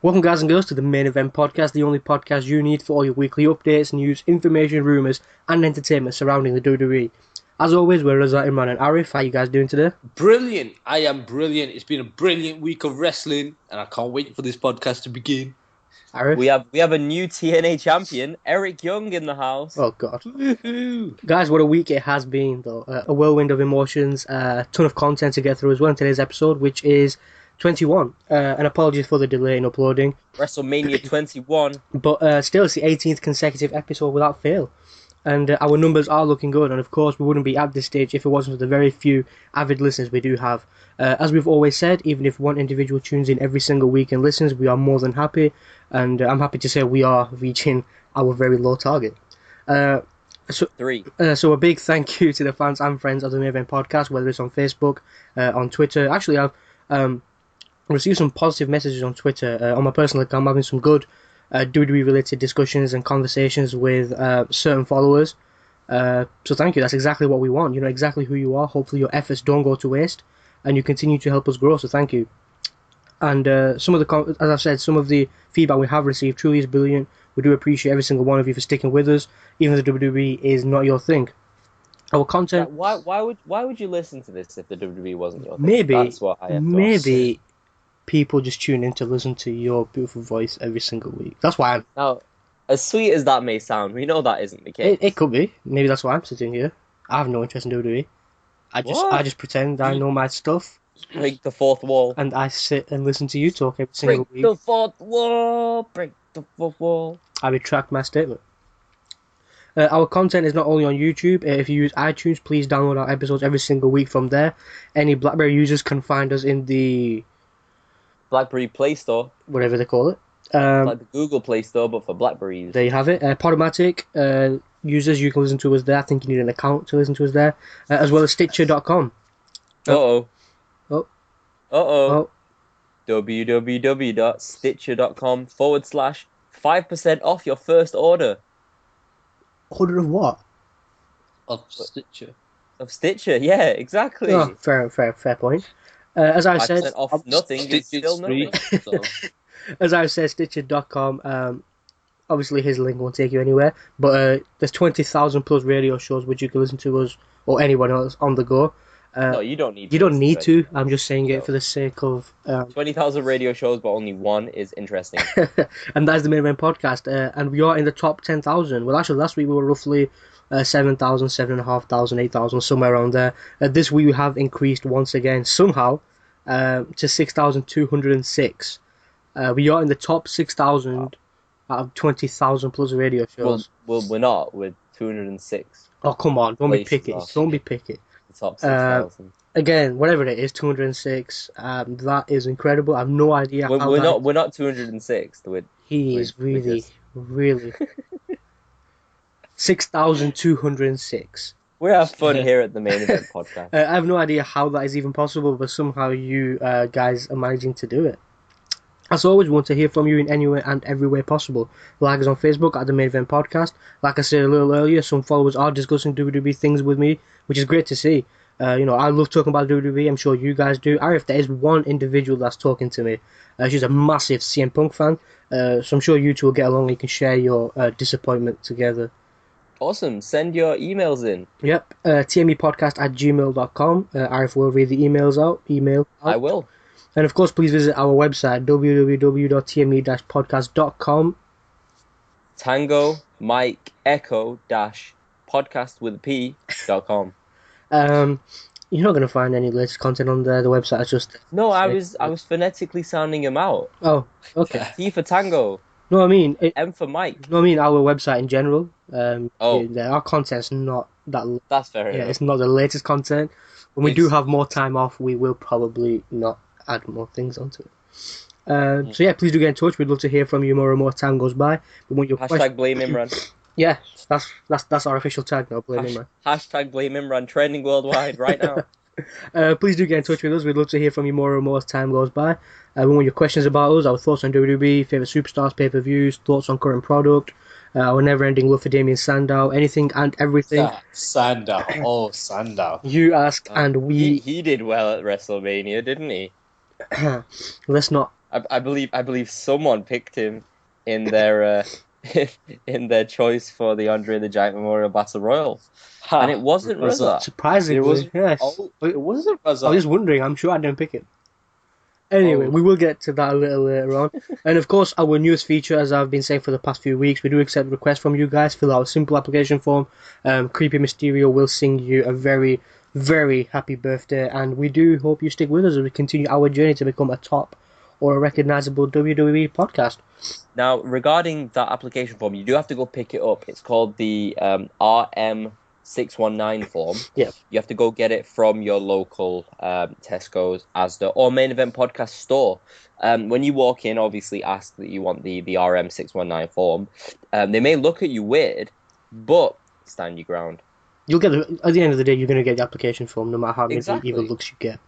Welcome, guys and girls, to the Main Event Podcast, the only podcast you need for all your weekly updates, news, information, rumours, and entertainment surrounding the WWE. As always, we're Razat, Imran, and Arif. How you guys doing today? Brilliant. I am brilliant. It's been a brilliant week of wrestling, and I can't wait for this podcast to begin. Arif? We have a new TNA champion, Eric Young, in the house. Oh, God. Woohoo. Guys, what a week it has been, though. A whirlwind of emotions, a ton of content to get through as well in today's episode, which is 21. And apologies for the delay in uploading. WrestleMania 21. But still, it's the 18th consecutive episode without fail. And our numbers are looking good. And of course, we wouldn't be at this stage if it wasn't for the very few avid listeners we do have. As we've always said, even if one individual tunes in every single week and listens, we are more than happy. And I'm happy to say we are reaching our very low target. So a big thank you to the fans and friends of the Main Event Podcast, whether it's on Facebook, on Twitter. Actually, I've received some positive messages on Twitter. On my personal account, I'm having some good WWE-related discussions and conversations with certain followers. So thank you. That's exactly what we want. You know exactly who you are. Hopefully your efforts don't go to waste, and you continue to help us grow. So thank you. And as I've said, some of the feedback we have received truly is brilliant. We do appreciate every single one of you for sticking with us, even if the WWE is not your thing. Our content. Why would you listen to this if the WWE wasn't your thing? Maybe. That's what I have to maybe. ask. People just tune in to listen to your beautiful voice every single week. That's why Now, as sweet as that may sound, we know that isn't the case. it could be. Maybe that's why I'm sitting here. I have no interest in WWE. I just pretend I know my stuff, Break the fourth wall. and I sit and listen to you talk every single Break week. the fourth wall. Break the fourth wall. I retract my statement. Our content is not only on YouTube. If you use iTunes, please download our episodes every single week from there. Any BlackBerry users can find us in the BlackBerry Play Store. whatever they call it. Like the Google Play Store, but for BlackBerries. There you have it. Podomatic users, you can listen to us there. I think you need an account to listen to us there, as well as Stitcher.com. Uh-oh. Oh. Uh-oh. Oh, www.stitcher.com/5% off your first order. order of what? Of Stitcher. Of Stitcher, yeah, exactly. Oh, fair point. As I 5% said, off nothing is still nothing. as I said, Stitcher.com. Obviously, his link won't take you anywhere, but there's 20,000 plus radio shows which you can listen to us or anyone else on the go. No, you don't need to. You don't listen need to to. I'm just saying No. it for the sake of 20,000 radio shows, but only one is interesting. and that's the Main Event Podcast, and we are in the top 10,000. Well, actually, last week we were roughly 7,000, 7,500, 8,000, somewhere around there. This week we have increased once again, somehow, to 6,206. We are in the top 6,000 out of 20,000 plus radio shows. Well, we're not. We're 206. Oh, come on, don't be places picky. off. Don't be picky. The top 6,000. Again, whatever it is, 206, that is incredible. I have no idea how We're not 206. He is really 6,206. We have fun here at the Main Event Podcast. I have no idea how that is even possible, but somehow you guys are managing to do it. As always, we want to hear from you in any way and every way possible. Like us on Facebook at the Main Event Podcast. Like I said a little earlier, some followers are discussing WWE things with me, which is great to see. I love talking about WWE. I'm sure you guys do. Arif, there is one individual that's talking to me. She's a massive CM Punk fan, so I'm sure you two will get along and you can share your disappointment together. Awesome. Send your emails in. Yep, tmepodcast@gmail.com. Arif will read the emails out. I will. And of course, please visit our website, www.tme-podcast.com. Tango Mike Echo podcast with a P.com. You're not going to find any latest content on there. The website is just... No, I was phonetically sounding them out. Oh, okay. T for Tango. No, I mean... M for Mike. No, I mean our website in general. Oh. Our content's not that... That's fair Yeah, enough. it's not the latest content. When we do have more time off, we will probably not add more things onto it. So yeah, please do get in touch. We'd love to hear from you more and more time goes by. We want your Hashtag blame Imran. Yeah, that's our official tag now. Blame Imran. Hashtag blame Imran. Trending worldwide right now. Please do get in touch with us. We'd love to hear from you more and more as time goes by. We want your questions about us, our thoughts on WWE, favourite superstars, pay-per-views, thoughts on current product, our never-ending love for Damien Sandow, anything and everything. Sandow. Oh, Sandow. You ask and we... He did well at WrestleMania, didn't he? Let's not I believe someone picked him in their in their choice for the Andre the Giant Memorial Battle Royal, and it wasn't Razak. Surprisingly, yes. It wasn't I was Razak. just wondering. I'm sure I didn't pick it. Anyway, we will get to that a little later on. And of course, our newest feature, as I've been saying for the past few weeks, we do accept requests from you guys. Fill out a simple application form. Creepy Mysterio will sing you a very, very happy birthday. And we do hope you stick with us as we continue our journey to become a top or a recognizable WWE podcast. Now, regarding that application form, you do have to go pick it up. It's called the RM619 form. Yeah. You have to go get it from your local Tesco's, Asda, or Main Event Podcast store. When you walk in, obviously ask that you want the RM619 form. They may look at you weird, but stand your ground. You'll get at the end of the day, you're going to get the application form, no matter how many Exactly. evil looks you get.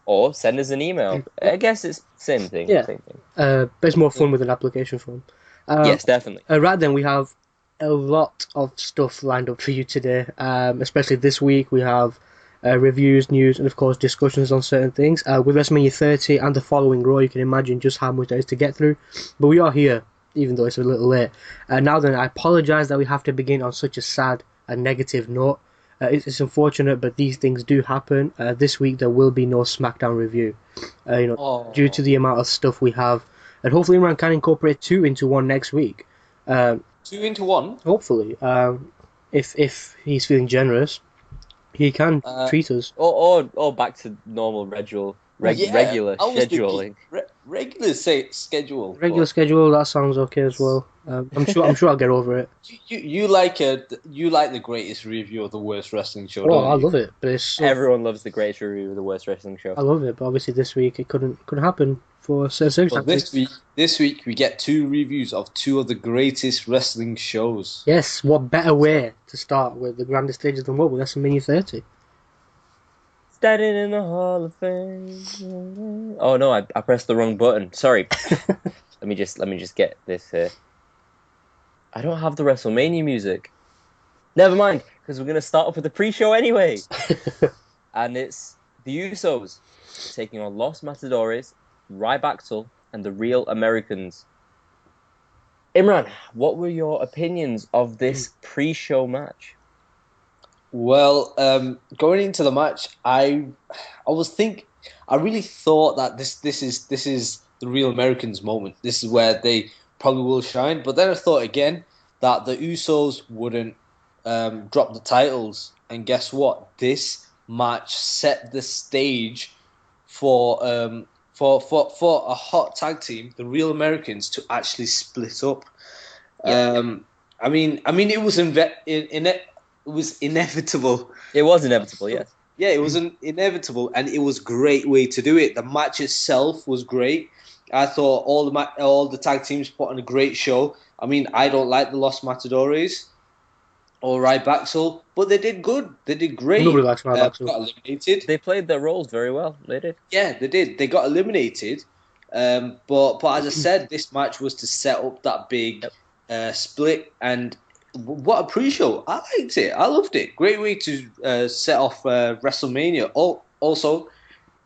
Or send us an email. I guess it's same thing. Yeah. Same thing. But it's more fun with an application form. Yes, definitely. Right then, we have a lot of stuff lined up for you today. Especially this week, we have reviews, news, and of course discussions on certain things. With WrestleMania 30 and the following Raw, you can imagine just how much there is to get through. But we are here, even though it's a little late. Now then, I apologise that we have to begin on such a sad and negative note. It's unfortunate, but these things do happen. This week there will be no SmackDown review, due to the amount of stuff we have, and hopefully Imran can incorporate 2 into 1 next week. 2 into 1. Hopefully, if he's feeling generous, he can treat us. Or back to normal regular scheduling. Regular schedule. Regular schedule, that sounds okay as well. I'm sure I'll get over it. You like the greatest review of the worst wrestling show. Oh, I love it, but it's everyone loves the greatest review of the worst wrestling show. I love it, but obviously this week it couldn't happen for certain circumstances. This week we get 2 reviews of 2 of the greatest wrestling shows. Yes, what better way to start with the grandest stage of the world with WrestleMania 30? Standing in the Hall of Fame. Oh no, I pressed the wrong button. Sorry. let me just get this here. I don't have the WrestleMania music. Never mind, because we're gonna start off with the pre-show anyway. And it's the Usos taking on Los Matadores, Ryback, and the Real Americans. Imran, what were your opinions of this pre-show match? Well, going into the match, I really thought that this is the Real Americans moment. This is where they probably will shine. But then I thought again that the Usos wouldn't drop the titles, and guess what? This match set the stage for a hot tag team, the Real Americans, to actually split up. Yeah. I mean, it was It was inevitable. It was inevitable, yes. Yeah, it was inevitable, and it was a great way to do it. The match itself was great. I thought all the tag teams put on a great show. I mean, I don't like the Los Matadores or Ryback, but they did good. They did great. Nobody likes Ryback. Got eliminated. They played their roles very well. They did. Yeah, they did. They got eliminated. But as I said, this match was to set up that big split, and what a pre-show. I liked it. I loved it. Great way to set off WrestleMania. Also,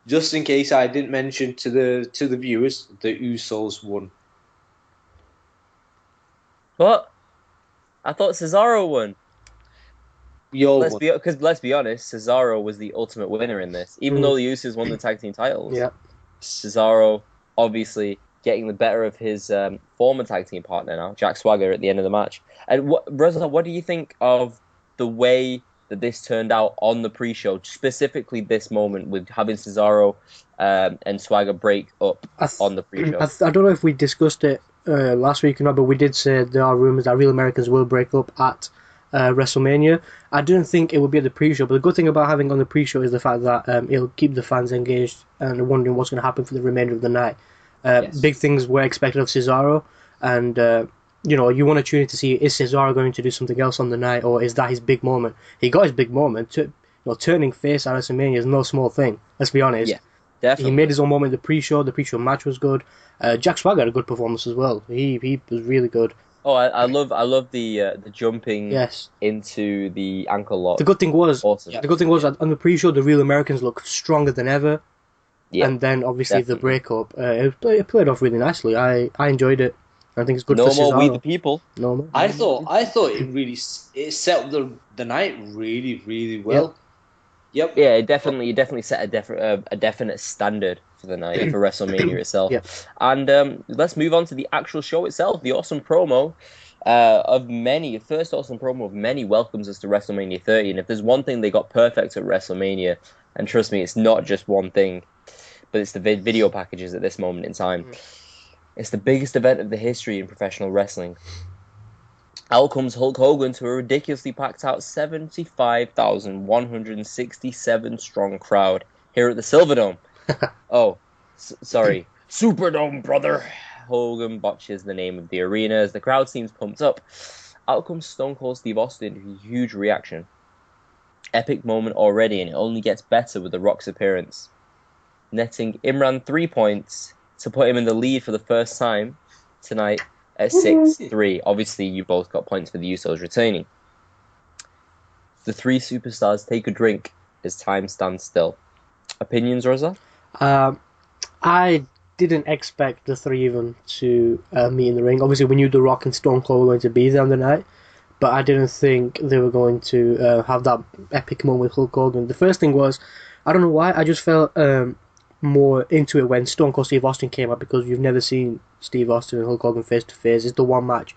just in case I didn't mention to the viewers, the Usos won. What? I thought Cesaro won. Because let's be honest, Cesaro was the ultimate winner in this. Even though the Usos won the tag team titles, Cesaro obviously getting the better of his former tag team partner now, Jack Swagger, at the end of the match. And what do you think of the way that this turned out on the pre-show, specifically this moment with having Cesaro and Swagger break up on the pre-show? I don't know if we discussed it last week or not, but we did say there are rumours that Real Americans will break up at WrestleMania. I didn't think it would be at the pre-show, but the good thing about having on the pre-show is the fact that it'll keep the fans engaged and wondering what's going to happen for the remainder of the night. Big things were expected of Cesaro, and you want to tune in to see, is Cesaro going to do something else on the night, or is that his big moment? He got his big moment. Turning face at WrestleMania is no small thing. Let's be honest. Yeah, definitely. He made his own moment in the pre-show. The pre-show match was good. Jack Swagger had a good performance as well. He was really good. Oh, I love the jumping into the ankle lock. The good thing was, awesome. The good thing was that on the pre-show, the Real Americans looked stronger than ever. Yeah, and then obviously the definitely. breakup. It played off really nicely. I enjoyed it. I think it's good for No more We the Cesaro. People. No, no. I thought it set up the night really really Yep. well. Yep. Yeah, it definitely set a definite standard for the night for WrestleMania Yep. itself. And let's move on to the actual show itself. The awesome promo first awesome promo of many welcomes us to WrestleMania 30. And if there's one thing they got perfect at WrestleMania, and trust me, it's not just one thing, but it's the video packages at this moment in time. It's the biggest event of the history in professional wrestling. Out comes Hulk Hogan to a ridiculously packed out 75,167 strong crowd here at the Silverdome. Sorry. Superdome, brother. Hogan botches the name of the arena as the crowd seems pumped up. Out comes Stone Cold Steve Austin to a huge reaction. Epic moment already, and it only gets better with The Rock's appearance. Netting Imran 3 points to put him in the lead for the first time tonight at 6-3. Obviously, you both got points for the Usos retaining. The three superstars take a drink as time stands still. Opinions, Rosa? I didn't expect the three of them to meet in the ring. Obviously, we knew The Rock and Stone Cold were going to be there on the night, but I didn't think they were going to have that epic moment with Hulk Hogan. The first thing was, I don't know why, I just felt more into it when Stone Cold Steve Austin came out, because you've never seen Steve Austin and Hulk Hogan face to face. It's the one match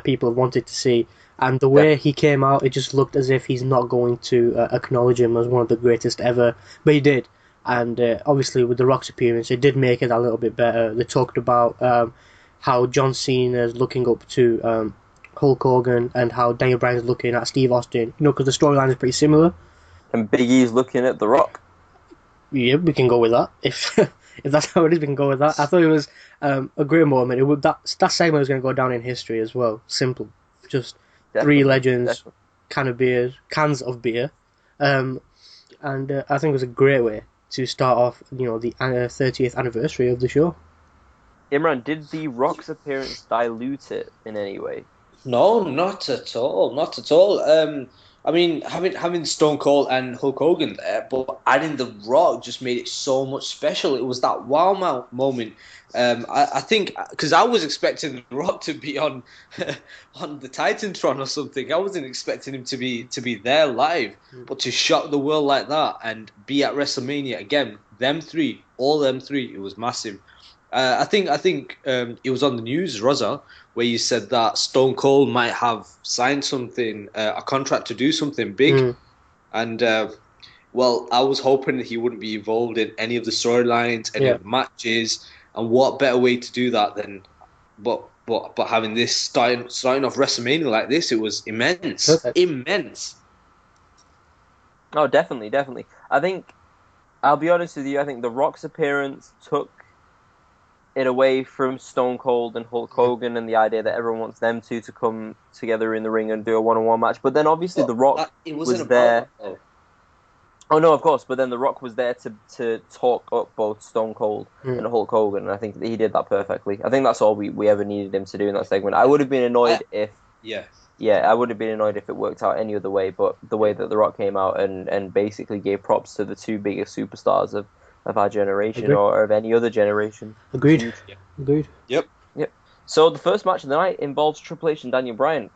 people have wanted to see, and the way he came out, it just looked as if he's not going to acknowledge him as one of the greatest ever, but he did. And obviously with The Rock's appearance, it did make it a little bit better. They talked about how John Cena is looking up to Hulk Hogan, and how Daniel Bryan's looking at Steve Austin, because the storyline is pretty similar. And Big E's looking at The Rock. Yeah, we can go with that. If if that's how it is, we can go with that. I thought it was a great moment. That segment was going to go down in history as well. Simple, just three legends, cans of beer, and I think it was a great way to start off, the 30th anniversary of the show. Imran, did The Rock's appearance dilute it in any way? No, not at all. Not at all. I mean, having Stone Cold and Hulk Hogan there, but adding The Rock just made it so much special. It was that wow moment. I think because I was expecting The Rock to be on on the Titantron or something. I wasn't expecting him to be there live, but to shock the world like that and be at WrestleMania again, all them three, it was massive. I think it was on the news, Rosa, where you said that Stone Cold might have signed something, a contract to do something big, and well, I was hoping that he wouldn't be involved in any of the storylines, any of the matches, and what better way to do that than, but having this starting off WrestleMania like this, it was immense, immense. Oh, definitely. I think, I'll be honest with you, I think The Rock's appearance took it away from Stone Cold and Hulk Hogan and the idea that everyone wants them two to come together in the ring and do a one-on-one match. But then obviously The Rock was there. Oh no, of course. But then The Rock was there to talk up both Stone Cold and Hulk Hogan, and I think he did that perfectly. I think that's all we ever needed him to do in that segment. I would have been annoyed if I would have been annoyed if it worked out any other way. But the way that The Rock came out and basically gave props to the two biggest superstars of our generation or of any other generation. Agreed. Yep. So the first match of the night involves Triple H and Daniel Bryan.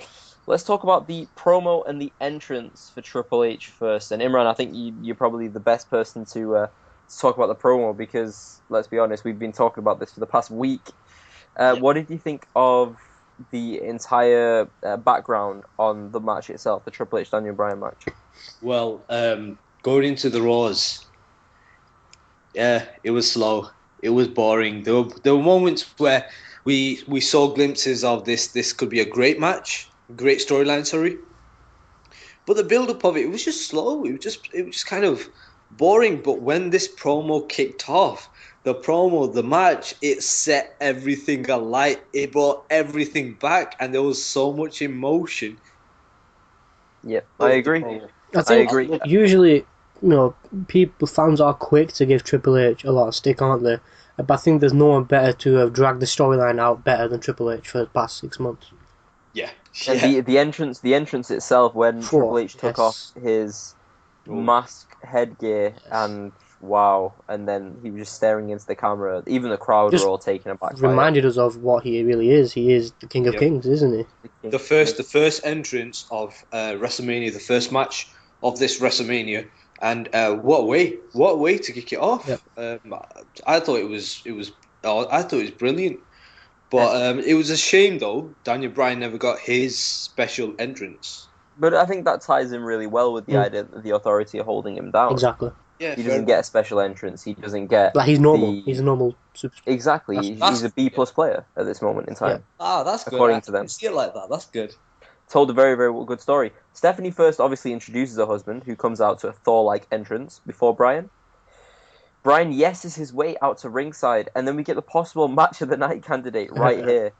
Let's talk about the promo and the entrance for Triple H first. And Imran, I think you're probably the best person to talk about the promo, because, let's be honest, we've been talking about this for the past week. What did you think of the entire background on the match itself, the Triple H Daniel Bryan match? Well, going into the Raws, yeah, it was slow. It was boring. There were moments where we saw glimpses of this could be a great match, great storyline, sorry. But the build-up of it was just slow. It was just kind of boring. But when this promo kicked off, the match, it set everything alight. It brought everything back, and there was so much emotion. Yeah, I agree. I agree. Usually, fans are quick to give Triple H a lot of stick, aren't they? But I think there's no one better to have dragged the storyline out better than Triple H for the past 6 months. Yeah. And the entrance itself, when Triple H took off his mask headgear and wow, and then he was just staring into the camera. Even the crowd Just were all taken aback. Reminded us of what he really is. He is the King of Kings, isn't he? The first entrance of WrestleMania, the first match of this WrestleMania, and what a way to kick it off. Yep. I thought it was brilliant, but it was a shame though Daniel Bryan never got his special entrance. But I think that ties in really well with the idea that the Authority are holding him down. Exactly. Yeah, he doesn't get a special entrance. He doesn't get he's normal. He's a normal superstar. Exactly. He's a B+ player at this moment in time. Yeah. That's good. According to them. See it like that. That's good. Told a very, very good story. Stephanie first obviously introduces her husband, who comes out to a Thor-like entrance before Bryan. Bryan yeses his way out to ringside, and then we get the possible match of the night candidate right here.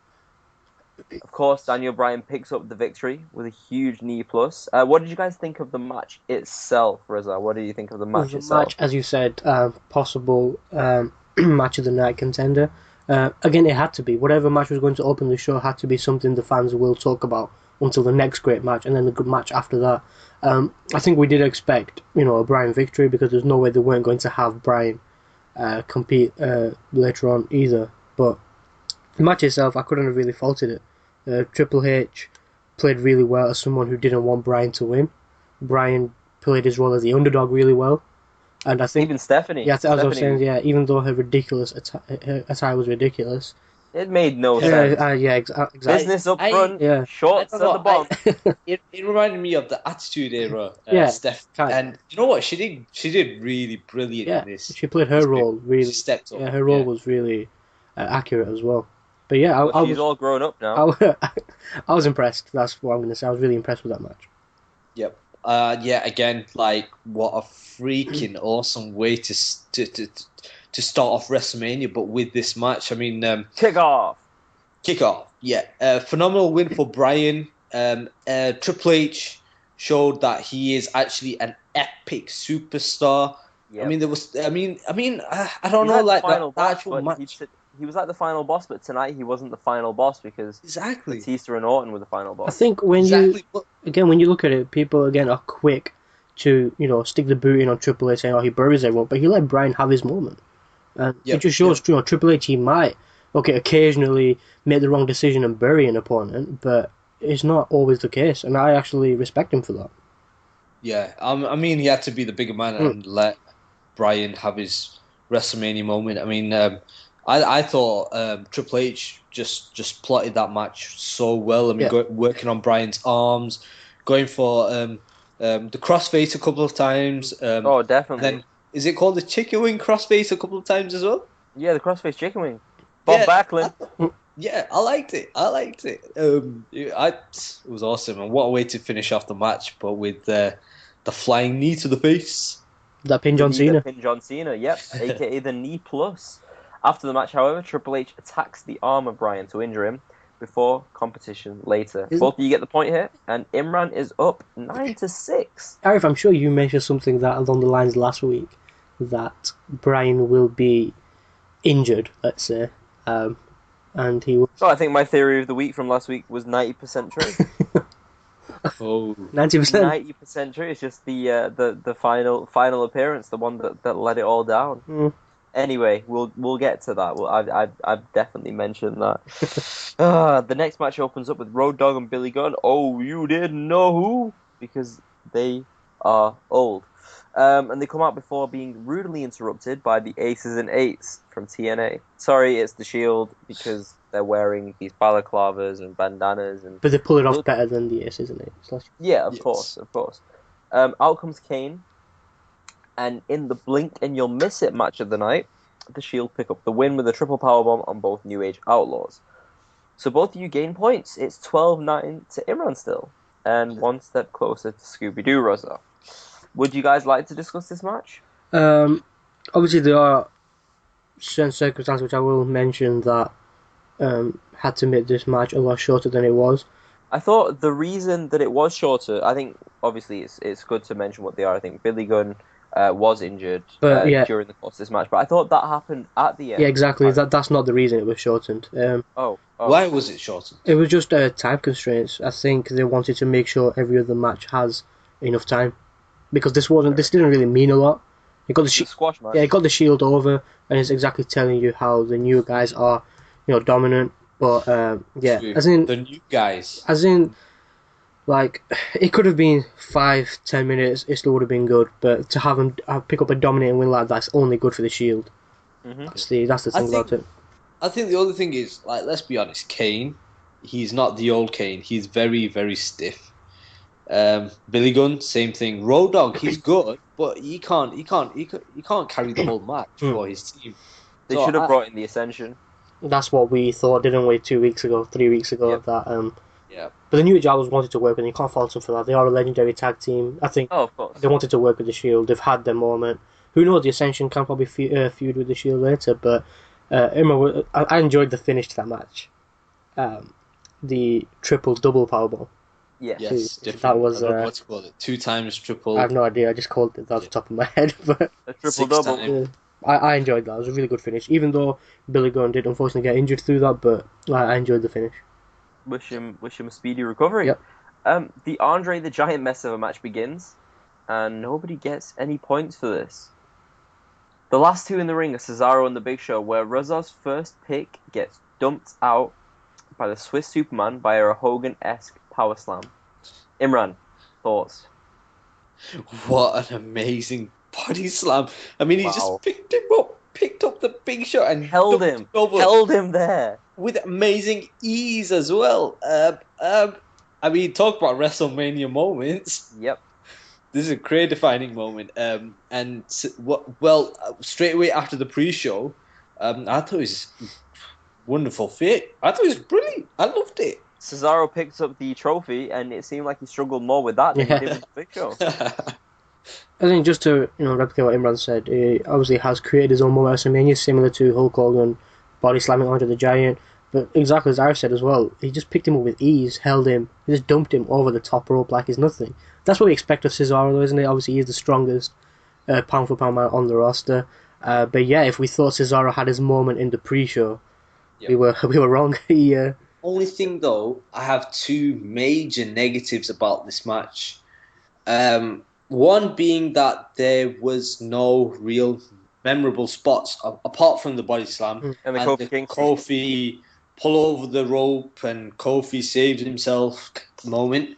Of course, Daniel Bryan picks up the victory with a huge knee plus. What did you guys think of the match itself, Reza? What did you think of the match itself? Match, as you said, possible match of the night contender. Again, it had to be. Whatever match was going to open the show had to be something the fans will talk about until the next great match, and then the good match after that. I think we did expect, a Bryan victory, because there's no way they weren't going to have Bryan compete later on either. But the match itself, I couldn't have really faulted it. Triple H played really well as someone who didn't want Bryan to win. Bryan played his role as the underdog really well. And I think even Stephanie. Yeah, as I was saying, even though her ridiculous attire was ridiculous, it made no sense. Exactly. Business up front, shorts at the bottom. It reminded me of the Attitude Era, Steph. And you know what? She did really brilliant in this. She played her role really. She stepped up. Yeah, her role was really accurate as well. But yeah, she's all grown up now. I was impressed. That's what I'm going to say. I was really impressed with that match. Yep. Again, what a freaking awesome way to start off WrestleMania, but with this match. I mean, Kickoff. Yeah. Phenomenal win for Bryan. Triple H showed that he is actually an epic superstar. Yep. I mean, there was. I don't know, the actual match. He was like the final boss, but tonight he wasn't the final boss because Batista and Orton were the final boss. I think when you look at it, people again are quick to stick the boot in on Triple H, saying, "Oh, he buries everyone," but he let Bryan have his moment, and it just shows Triple H, he might occasionally make the wrong decision and bury an opponent, but it's not always the case, and I actually respect him for that. Yeah, I mean, he had to be the bigger man and let Bryan have his WrestleMania moment. I mean, I thought Triple H just plotted that match so well. I mean, working on Bryan's arms, going for the crossface a couple of times. Oh, definitely. Then is it called the chicken wing crossface a couple of times as well? Yeah, the crossface chicken wing. Bob Backlund. Yeah, I liked it. It was awesome, and what a way to finish off the match, but with the flying knee to the face. That pin John Cena. Pin John Cena, yep, aka the knee plus. After the match, however, Triple H attacks the arm of Bryan to injure him before competition later. Both of you get the point here, and Imran is up 9-6. Arif, I'm sure you mentioned something that along the lines last week, that Bryan will be injured, let's say, and he will... So I think my theory of the week from last week was 90% true. 90%? 90% true. It's just the final appearance, the one that let it all down. Anyway, we'll get to that. I've definitely mentioned that. The next match opens up with Road Dogg and Billy Gunn. Oh, you didn't know who? Because they are old. And they come out before being rudely interrupted by the Aces and Eights from TNA. Sorry, it's the Shield, because they're wearing these balaclavas and bandanas. But they pull it off better than the Aces and Eights. Yeah, of course. Out comes Kane. And in the blink and you'll miss it match of the night, the Shield pick up the win with a triple powerbomb on both New Age Outlaws. So both of you gain points. It's 12-9 to Imran still, and one step closer to Scooby-Doo Rosa. Would you guys like to discuss this match? Obviously there are certain circumstances which I will mention that had to make this match a lot shorter than it was. I thought the reason that it was shorter, I think obviously it's good to mention what they are. I think Billy Gunn was injured during the course of this match, but I thought that happened at the end. Yeah, exactly. That's not the reason it was shortened. Why was it shortened? It was just time constraints. I think they wanted to make sure every other match has enough time, because this didn't really mean a lot. He got the The squash match. yeah, he got the Shield over, and it's exactly telling you how the new guys are, dominant. But yeah, True. as in The new guys. like it could have been 5-10 minutes, it still would have been good. But to have him pick up a dominating win like that's only good for the Shield. Mm-hmm. That's the I thing about it. I think the other thing is, like, let's be honest, Kane, he's not the old Kane. He's very, very stiff. Billy Gunn, same thing. Road Dogg, he's good, but he can't carry the whole match for his team. They So should have brought in the Ascension. That's what we thought, didn't we? 2 weeks ago, 3 weeks ago, Yep. that yeah, But the New Age Outlaws wanted to work, and you can't fault them for that. They are a legendary tag team. I think Oh, of course. they wanted to work with the Shield. They've had their moment. Who knows? The Ascension can probably feud with the Shield later. But I enjoyed the finish to that match. The triple double powerbomb. Yes. yes, That different. was, I don't know what to call it. 2 times triple. I have no idea. I just called it off the top of my head. But A triple 6 double. times. I enjoyed that. It was a really good finish. Even though Billy Gunn did unfortunately get injured through that, but I enjoyed the finish. Wish him a speedy recovery. Yep. The Andre the Giant mess of a match begins, and nobody gets any points for this. The last two in the ring are Cesaro and the Big Show, where Rezov's first pick gets dumped out by the Swiss Superman via a Hogan-esque power slam. Imran, thoughts? What an amazing body slam! I mean, he Wow. just picked up the Big Show and Held dumped him. over Held him there. with amazing ease as well. I mean, talk about WrestleMania moments. Yep. This is a career-defining moment. Straight away after the pre-show, I thought it was wonderful fit. I thought it was brilliant. I loved it. Cesaro picked up the trophy, and it seemed like he struggled more with that than he did with the Big Show. I think just to replicate what Imran said, he obviously has created his own moment at WrestleMania, similar to Hulk Hogan body slamming Andre the Giant. But exactly as I said as well, he just picked him up with ease, held him, he just dumped him over the top rope like he's nothing. That's what we expect of Cesaro, though, isn't it? Obviously, he's the strongest pound for pound man on the roster. But yeah, if we thought Cesaro had his moment in the pre-show, Yep. we were wrong. Only thing, though, I have 2 major negatives about this match. One being that there was no real memorable spots apart from the body slam And the Kofi Kingston. Kofi pull over the rope and Kofi saves himself moment.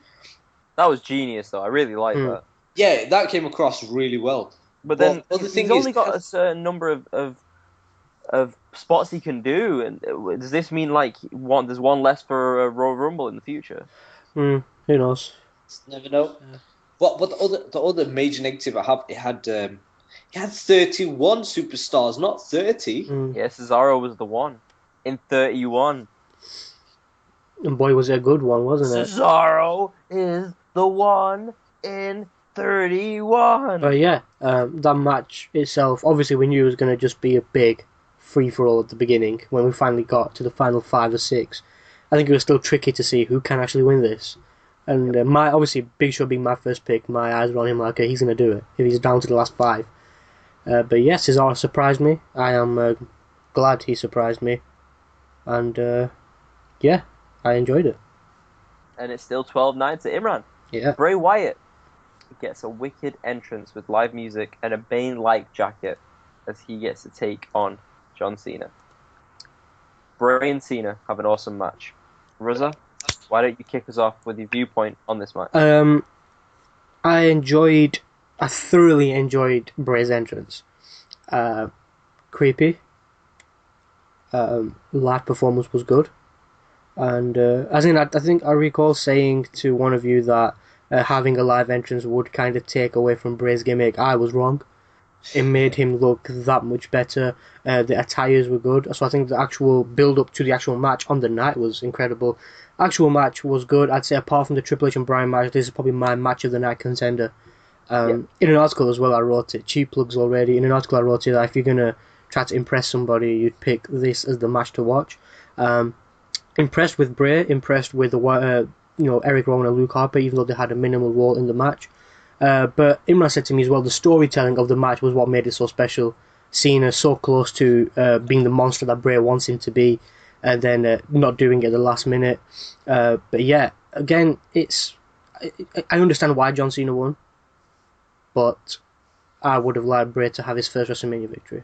That was genius, though. I really like that. Yeah, that came across really well. But then Well, the he's thing only is- got a certain number of spots he can do. And does this mean like there's one less for a Royal Rumble in the future? Who knows? Never know. But the other major negative I have, it had 31 superstars, not 30. Yeah, Cesaro was the one in 31. And boy, was it a good one, wasn't it? Cesaro is the one in 31. But yeah, that match itself, obviously we knew it was going to just be a big free-for-all at the beginning. When we finally got to the final 5 or 6, I think it was still tricky to see who can actually win this. And obviously Big Show being my first pick, my eyes were on him like, okay, he's going to do it if he's down to the last 5. But yeah, Cesaro surprised me. I am glad he surprised me. And yeah, I enjoyed it. And it's still 12-9 to Imran. Yeah. Bray Wyatt gets a wicked entrance with live music and a Bane-like jacket as he gets to take on John Cena. Bray and Cena have an awesome match. Ruzza, why don't you kick us off with your viewpoint on this match? I thoroughly enjoyed Bray's entrance. Creepy. Live performance was good. And I think I recall saying to one of you that having a live entrance would kind of take away from Bray's gimmick. I was wrong. It made him look that much better. The attires were good. So I think the actual build-up to the actual match on the night was incredible. Actual match was good. I'd say apart from the Triple H and Bryan match, this is probably my match of the night contender. In an article as well, I wrote it. Cheap plugs already. In an article, I wrote it that if you're going to try to impress somebody, you'd pick this as the match to watch. Impressed with Bray, impressed with Eric Rowan and Luke Harper, even though they had a minimal role in the match. But Imran said to me as well, the storytelling of the match was what made it so special. Cena so close to being the monster that Bray wants him to be, and then not doing it at the last minute. But yeah, again, I understand why John Cena won, but I would have liked Bray to have his first WrestleMania victory.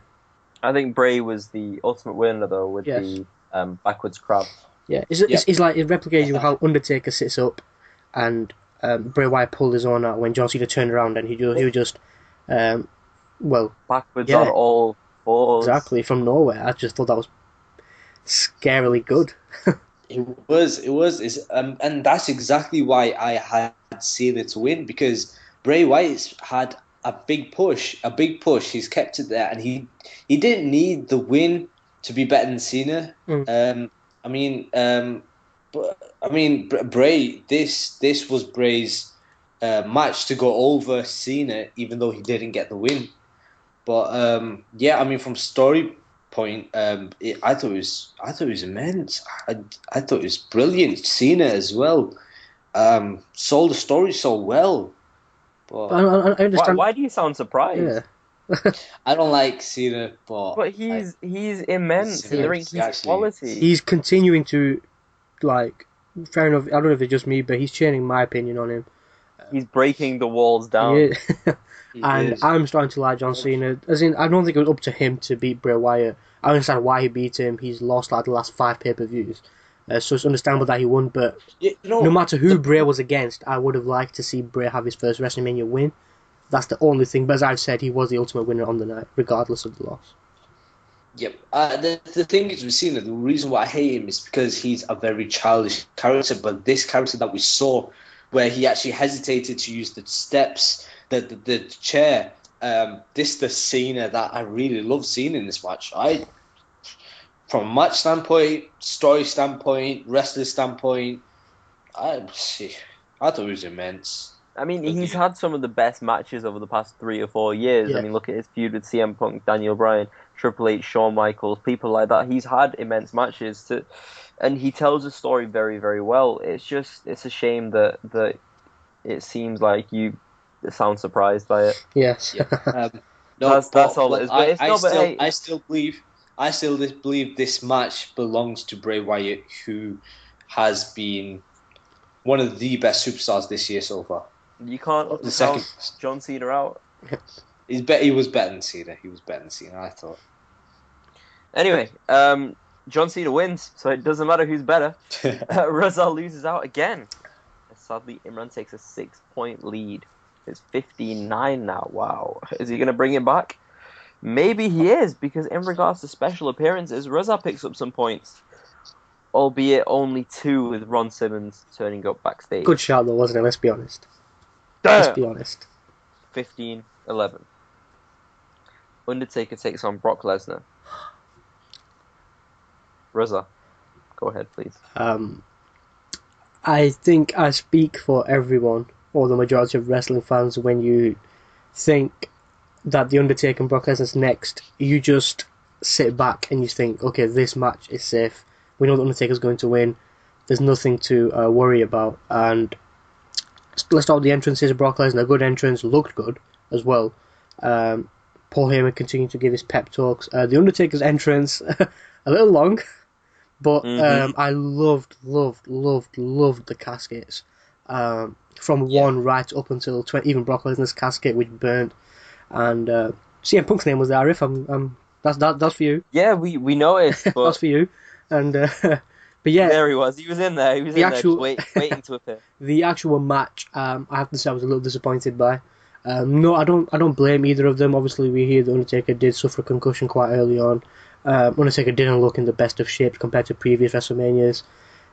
I think Bray was the ultimate winner though with Yes. the backwards crab. Yeah, it's like it replicates how Undertaker sits up, and Bray Wyatt pulled his own out when John Cena turned around, and he was just, well, Backwards yeah. on all fours. Exactly, from nowhere. I just thought that was scarily good. It was, and that's exactly why I had Cena to win, because Bray Wyatt's had a big push. He's kept it there, and he didn't need the win to be better than Cena. Bray. This was Bray's match to go over Cena, even though he didn't get the win. But from story point, I thought it was immense. I thought it was brilliant. Cena as well, sold the story so well. But I understand. Why do you sound surprised? Yeah. I don't like Cena, but he's immense in the ring. He's quality. He's continuing to, like, fair enough. I don't know if it's just me, but he's changing my opinion on him. He's breaking the walls down. Yeah. And I'm starting to like John Cena. As in, I don't think it was up to him to beat Bray Wyatt. I understand why he beat him. He's lost like the last 5 pay-per-views. So it's understandable that he won, but no matter who Bray was against, I would have liked to see Bray have his first WrestleMania win. That's the only thing. But as I've said, he was the ultimate winner on the night, regardless of the loss. Yep. The thing is with Cena, the reason why I hate him is because he's a very childish character. But this character that we saw, where he actually hesitated to use the steps, the chair, this the Cena that I really love seeing in this match. From a match standpoint, story standpoint, wrestler standpoint, I thought it was immense. I mean, he's had some of the best matches over the past 3 or 4 years. Yeah. I mean, look at his feud with CM Punk, Daniel Bryan, Triple H, Shawn Michaels, people like that. He's had immense matches, and he tells the story very, very well. It's a shame that it seems like you sound surprised by it. Yes. Yeah. That's all it is. I still believe this match belongs to Bray Wyatt, who has been one of the best superstars this year so far. You can't count John Cena out. He was better than Cena. I thought. Anyway, John Cena wins, so it doesn't matter who's better. Rezal loses out again. Sadly, Imran takes a 6-point lead. It's 15-9 now. Wow. Is he going to bring it back? Maybe he is, because in regards to special appearances, Rezal picks up some points. Albeit only 2 with Ron Simmons turning up backstage. Good shout though, wasn't it? Let's be honest. Let's be honest. 15-11. Undertaker takes on Brock Lesnar. Reza, go ahead, please. I think I speak for everyone, or the majority of wrestling fans, when you think that The Undertaker and Brock Lesnar's next. You just sit back and you think, okay, this match is safe. We know The Undertaker's going to win. There's nothing to worry about. And let's start with the entrances. Brock Lesnar, a good entrance, looked good as well. Paul Heyman continued to give his pep talks. The Undertaker's entrance, a little long, but I loved the caskets. From 1 right up until 20, even Brock Lesnar's casket, which burnt. And CM Punk's name was there. If that's for you. Yeah, we know it. But... that's for you. And but yeah, there he was. He was in there. He was in there, just waiting to appear. The actual match, I have to say, I was a little disappointed by. No, I don't blame either of them. Obviously, we hear the Undertaker did suffer a concussion quite early on. Undertaker didn't look in the best of shape compared to previous WrestleManias.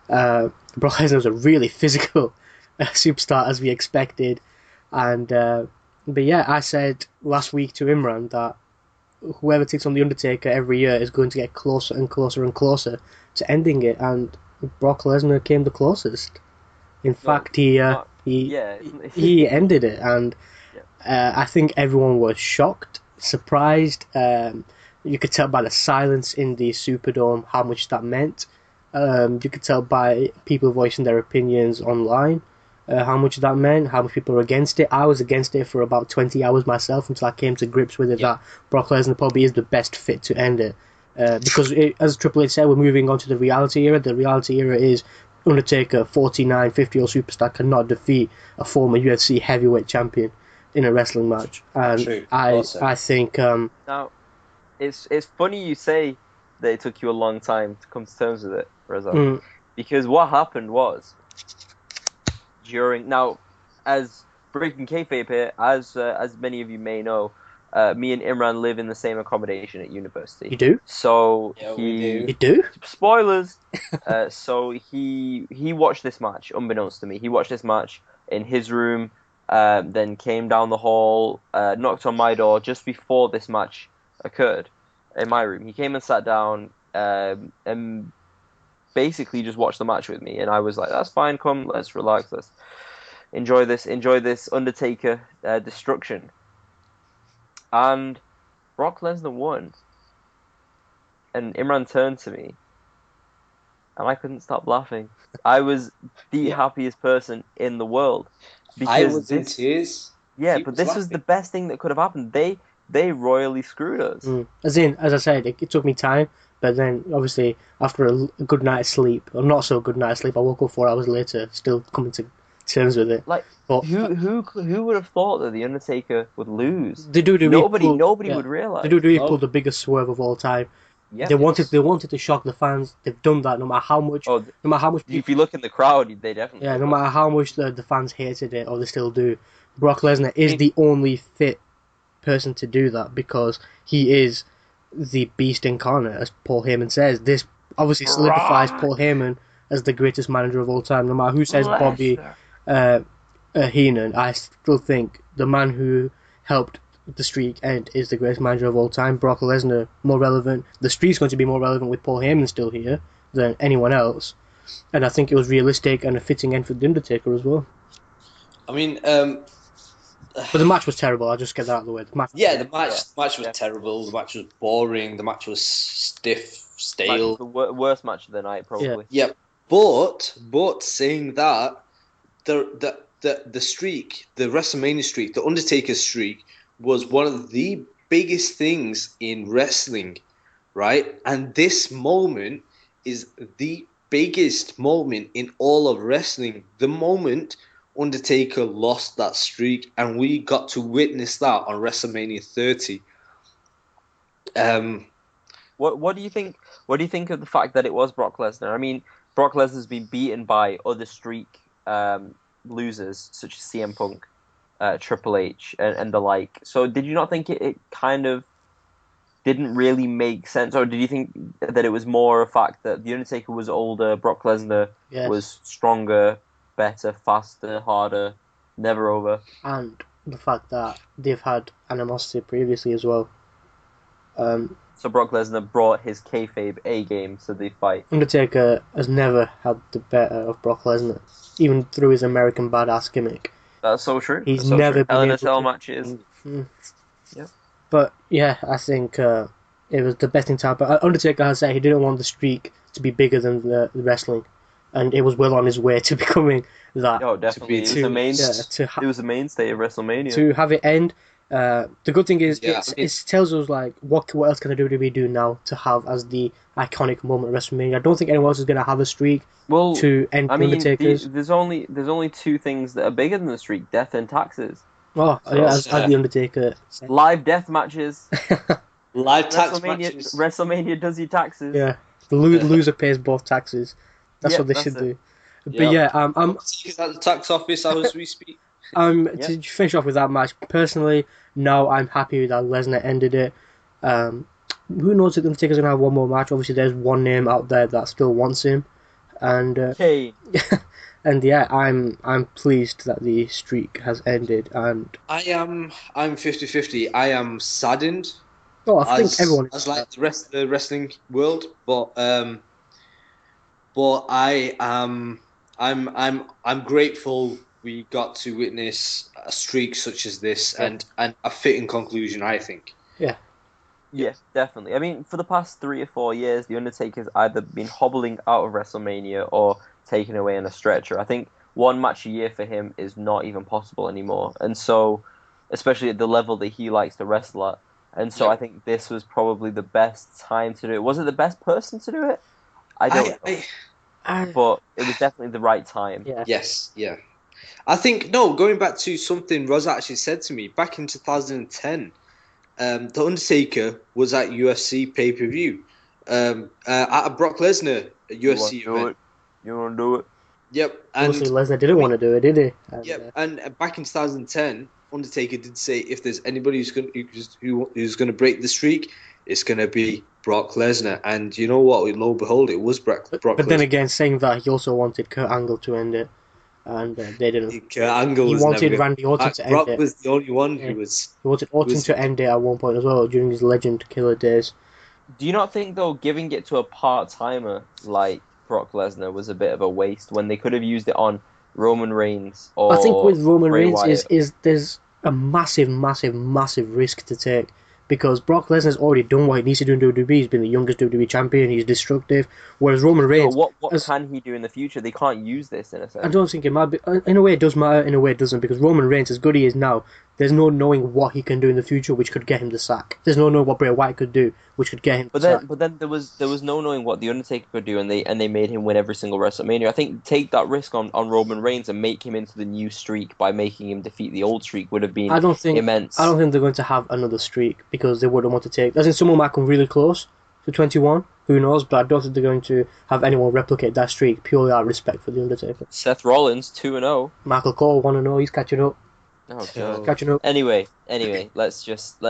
Brock Lesnar was a really physical superstar, as we expected. And but yeah, I said last week to Imran that whoever takes on the Undertaker every year is going to get closer and closer and closer to ending it, and Brock Lesnar came the closest. In fact, he ended it, and I think everyone was shocked, surprised. You could tell by the silence in the Superdome how much that meant. You could tell by people voicing their opinions online how much that meant, how much people were against it. I was against it for about 20 hours myself until I came to grips with it that Brock Lesnar probably is the best fit to end it. Because, as Triple H said, we're moving on to the reality era. The reality era is Undertaker, 49, 50-year-old superstar, cannot defeat a former UFC heavyweight champion. in a wrestling match, and True. I Also. I think Now, it's funny you say that it took you a long time to come to terms with it, Reza, mm, because what happened was as breaking kayfabe here, as many of you may know, me and Imran live in the same accommodation at university. you do So Yeah, we do. you do spoilers. So he watched this match, unbeknownst to me. He watched this match in his room, then came down the hall, knocked on my door just before this match occurred in my room. He came and sat down, and basically just watched the match with me. And I was like, "That's fine. Come, let's relax. Let's enjoy this Undertaker destruction." And Brock Lesnar won, and Imran turned to me, and I couldn't stop laughing. I was the happiest person in the world I because was in tears. yeah, He but was this was the laughing. best thing that could have happened. They royally screwed us. as I said, it took me time, but then obviously after a good night's sleep, or not so good night's sleep, I woke up 4 hours later, still coming to terms with it. Like But who would have thought that the Undertaker would lose? the WWE Nobody yeah, would realize. the WWE No. pulled the biggest swerve of all time. Yep. They wanted to shock the fans. They've done that no matter how much Oh, people, if you look in the crowd, they definitely. yeah, no would. matter how much the fans hated it, or they still do. Brock Lesnar is mean- the only fit person to do that because he is the beast incarnate, as Paul Heyman says. This obviously solidifies Brock Paul Heyman as the greatest manager of all time. No matter who says Bobby Lesnar. Heenan, I still think the man who helped the streak end is the greatest manager of all time. Brock Lesnar, more relevant. The streak's going to be more relevant with Paul Heyman still here than anyone else. And I think it was realistic and a fitting end for The Undertaker as well. I mean, But the match was terrible. I'll just get that out of the way. The match, the match was terrible. The match was boring. The match was stiff, stale. The worst match of the night, probably. Yeah, but saying that, the streak, the WrestleMania streak, the Undertaker streak, was one of the biggest things in wrestling, right? And this moment is the biggest moment in all of wrestling. The moment Undertaker lost that streak, and we got to witness that on WrestleMania 30. What do you think? What do you think of the fact that it was Brock Lesnar? I mean, Brock Lesnar's been beaten by other streak losers such as CM Punk, Triple H, and the like. So, did you not think it kind of didn't really make sense, or did you think that it was more a fact that the Undertaker was older, Brock Lesnar Yes. was stronger, better, faster, harder, never over? And the fact that they've had animosity previously as well. So Brock Lesnar brought his kayfabe A game to the fight. Undertaker has never had the better of Brock Lesnar, even through his American badass gimmick. That's so true. He's That's so never true. been able LNSL to- matches. Yep. But yeah, I think it was the best thing to happen. Undertaker has said he didn't want the streak to be bigger than the wrestling, and it was well on his way to becoming that. Oh, definitely. It was to it was the mainstay of WrestleMania. to have it end. The good thing is Yeah, it tells us like what else can the WWE do now to have as the iconic moment of WrestleMania. I don't think anyone else is going to have a streak Well, to end I mean, Undertaker's. there's only two things that are bigger than the streak: death and taxes. Oh, So, yeah, as the Undertaker said. Live death matches. Live tax matches. WrestleMania does your taxes. Yeah, the loser pays both taxes. That's Yep, what they that's should it. do. But Yep. yeah, I'm Is at the tax office as we speak. To finish off with that match. Personally, no, I'm happy that Lesnar ended it. Who knows if Undertaker's gonna have one more match? Obviously, there's one name out there that still wants him, and Kane. and yeah, I'm pleased that the streak has ended. And I'm 50-50. I am saddened. oh, I think everyone as is. like the rest of the wrestling world, but I am I'm grateful we got to witness a streak such as this and a fitting conclusion, I think. Yeah, definitely. I mean, for the past 3 or 4 years, The Undertaker's either been hobbling out of WrestleMania or taken away on a stretcher. I think one match a year for him is not even possible anymore. And so, especially at the level that he likes to wrestle at. And so Yeah. I think this was probably the best time to do it. Was it the best person to do it? I don't know. But it was definitely the right time. Yeah. Yes, yeah. I think no. Going back to something Roz actually said to me back in 2010, the Undertaker was at UFC pay-per-view at a Brock Lesnar You want UFC to do event. it? You want to do it? Yep, Obviously, and Lesnar didn't want to do it, did he? And, yep, and back in 2010, Undertaker did say if there's anybody who's going to break the streak, it's going to be Brock Lesnar. And you know what? Lo and behold, it was Brock but then Lesnar. again, saying that, he also wanted Kurt Angle to end it, and they didn't. Kurt Angle He was never wanted going Randy Orton to end Brock it. was the only one Yeah. who was. He wanted Orton to end it at one point as well during his Legend Killer days. Do you not think, though, giving it to a part-timer like Brock Lesnar was a bit of a waste when they could have used it on Roman Reigns or I think with Roman Bray Reigns Wyatt? is there's a massive risk to take because Brock Lesnar's already done what he needs to do in WWE. He's been the youngest WWE champion. He's destructive. Whereas Roman So Reigns, what as- can he do in the future? They can't use this in a sense. I don't think it might be. In a way, it does matter. In a way, it doesn't because Roman Reigns, as good he is now, there's no knowing what he can do in the future, which could get him the sack. There's no knowing what Bray Wyatt could do, which could get him the sack. But then there was no knowing what the Undertaker could do, and they made him win every single WrestleMania. I think take that risk on Roman Reigns and make him into the new streak by making him defeat the old streak would have been I don't think immense. I don't think they're going to have another streak because they wouldn't want to take. As in, someone might come really close to 21. Who knows? But I don't think they're going to have anyone replicate that streak purely out of respect for the Undertaker. Seth Rollins 2-0. Michael Cole 1-0. He's catching up. Oh god. Catching up. Anyway, let's just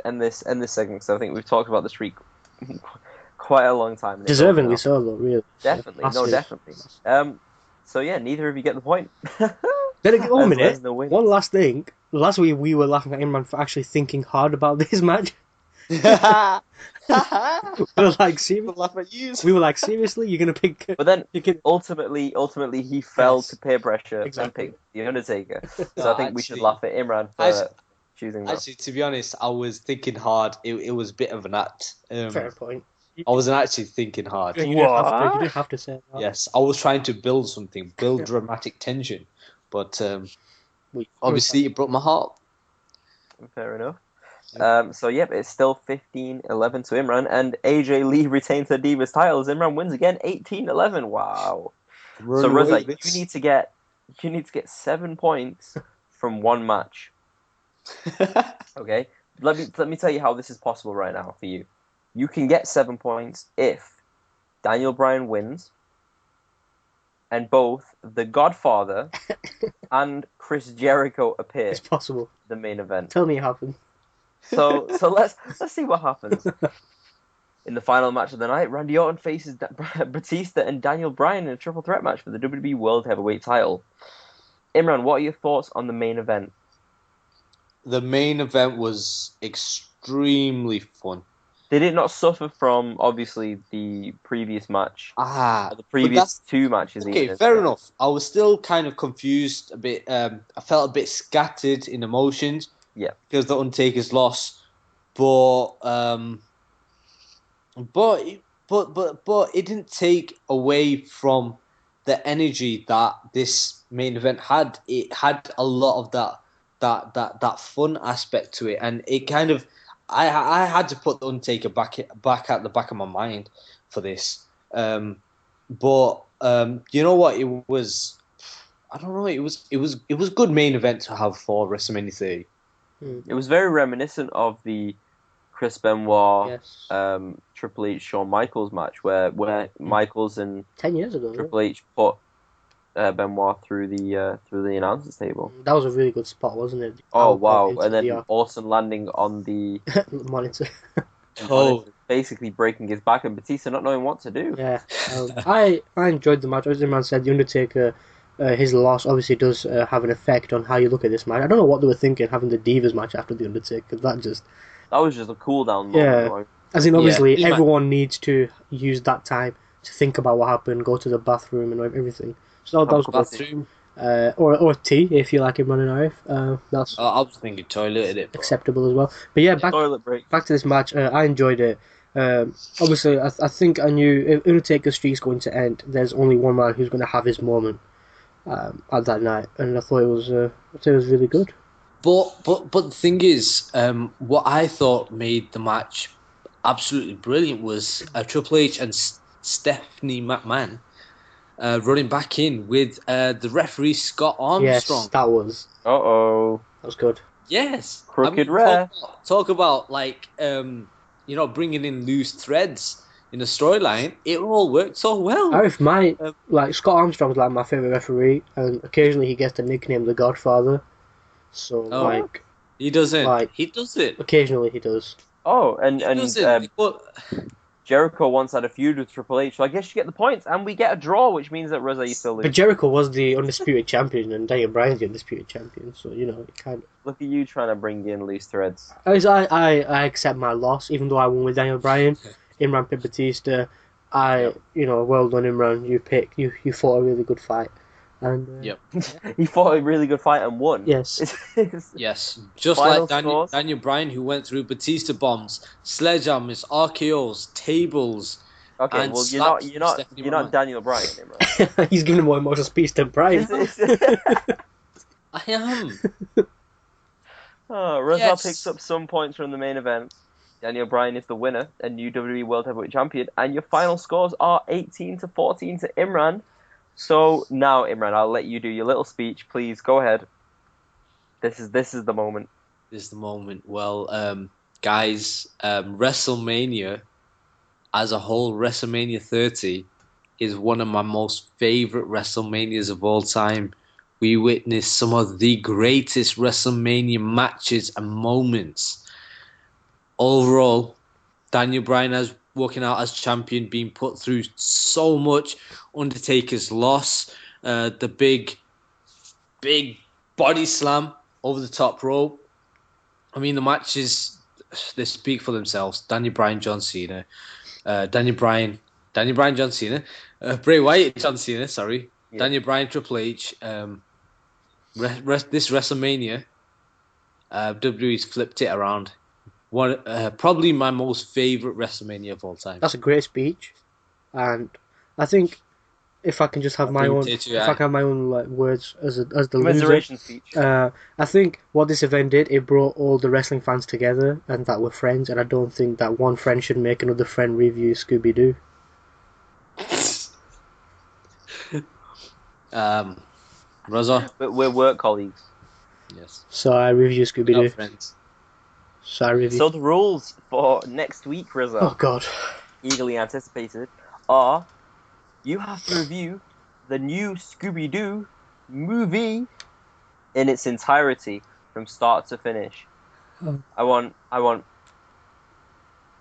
end this segment because I think we've talked about the streak quite a long time. and it's over Deservingly now. so, though. Really. Definitely, no, Massive. definitely. So yeah, neither of you get the point. Then again, one As minute. Lesnar wins. One last thing. Last week we were laughing at Imran for actually thinking hard about this match. We were like, seriously, you're gonna pick? But then You can. ultimately he fell Yes. to peer pressure Exactly. and picked the Undertaker. So No, I think we should actually- laugh at Imran for Actually- choosing that. Actually, to be honest, I was thinking hard. It was a bit of an act. Fair point. I wasn't actually thinking hard. You didn't have to. What? You didn't have to say that. Yes, I was trying to build something, build dramatic tension, but obviously it broke my heart. Fair enough. So yep, it's still 15-11 to Imran, and AJ Lee retains her Divas titles. Imran wins again, 18-11. Wow. So Reza, you need to get 7 points from one match. Okay, let me tell you how this is possible right now for you. You can get 7 points if Daniel Bryan wins, and both The Godfather and Chris Jericho appear It's possible. in the main event. Tell me it happened. So let's see what happens. In the final match of the night, Randy Orton faces Batista and Daniel Bryan in a triple threat match for the WWE World Heavyweight title. Imran, what are your thoughts on the main event? The main event was extremely fun. Did it not suffer from, obviously, the previous match? The previous two matches. Okay, even. fair enough. I was still kind of confused a bit. I felt a bit scattered in emotions. Yeah. Because the Undertaker's loss, but it didn't take away from the energy that this main event had. It had a lot of that fun aspect to it, and it kind of I had to put the Undertaker back at the back of my mind for this. But you know what? It was, I don't know. It was good main event to have for WrestleMania 30. It was very reminiscent of the Chris Benoit, Yes. Triple H, Shawn Michaels match, where Michaels and 10 years ago. Triple H put Benoit through the announcers table. That was a really good spot, wasn't it? Oh Out wow! into And then the Orton landing on the monitor. basically breaking his back, and Batista not knowing what to do. Yeah, I enjoyed the match. As the man said, the Undertaker, his loss obviously does have an effect on how you look at this match. I don't know what they were thinking having the Divas match after the Undertaker. That was just a cool down moment. Yeah. Right? As in, obviously, Yeah. everyone needs to use that time to think about what happened, go to the bathroom and everything. So that was good. Bathroom. Or tea if you like it running out. That's I was thinking toilet in it. acceptable as well. But yeah, back Toilet break. to this match. I enjoyed it. Obviously, I think I knew if Undertaker's streak's going to end, there's only one man who's going to have his moment at that night, and I thought it was really good. But the thing is, what I thought made the match absolutely brilliant was Triple H and Stephanie McMahon running back in with the referee Scott Armstrong. Yes, that was good. Yes, Crooked ref. Talk about like bringing in loose threads in the storyline. It all worked so well. Arif, Scott Armstrong's like my favorite referee, and occasionally he gets the nickname the Godfather. So he doesn't. Like, he does it. Occasionally he does. Oh, He doesn't. Jericho once had a feud with Triple H, so I guess you get the points, and we get a draw, which means that Reza, you still lose. But Jericho was the undisputed champion, and Daniel Bryan's the undisputed champion, so it kind of. Look at you trying to bring in loose threads. I accept my loss, even though I won with Daniel Bryan. Imran picked Batista. Well done, Imran. You fought a really good fight. And He fought a really good fight and won. Yes. Yes. Just like Daniel Bryan, who went through Batista bombs, sledgehammers, RKOs, tables. Okay, well you're not Daniel Bryan, Imran. He's giving a more emotional speech than Bryan. I am. Reza picks up some points from the main event. Daniel Bryan is the winner and new WWE World Heavyweight Champion, and your final scores are 18-14 to Imran. So now, Imran, I'll let you do your little speech. Please go ahead. This is the moment. This is the moment. Well, guys, WrestleMania as a whole, WrestleMania 30 is one of my most favorite WrestleManias of all time. We witnessed some of the greatest WrestleMania matches and moments. Overall, Daniel Bryan has walking out as champion, being put through so much. Undertaker's loss, the big body slam over the top rope. I mean, the matches, they speak for themselves. Daniel Bryan, John Cena. Daniel Bryan, John Cena. Bray Wyatt, John Cena, sorry. Yeah. Daniel Bryan, Triple H. This WrestleMania, WWE's flipped it around. Probably my most favorite WrestleMania of all time. That's a great speech, and I think if I can just have my own, words as the loser speech. I think what this event did, it brought all the wrestling fans together and that were friends, and I don't think that one friend should make another friend review Scooby Doo. Rosa, but we're work colleagues. Yes. So I review Scooby Doo. Friends. So the rules for next week, Rizzo. Oh God. Eagerly anticipated are: you have to review the new Scooby-Doo movie in its entirety from start to finish. Oh. I want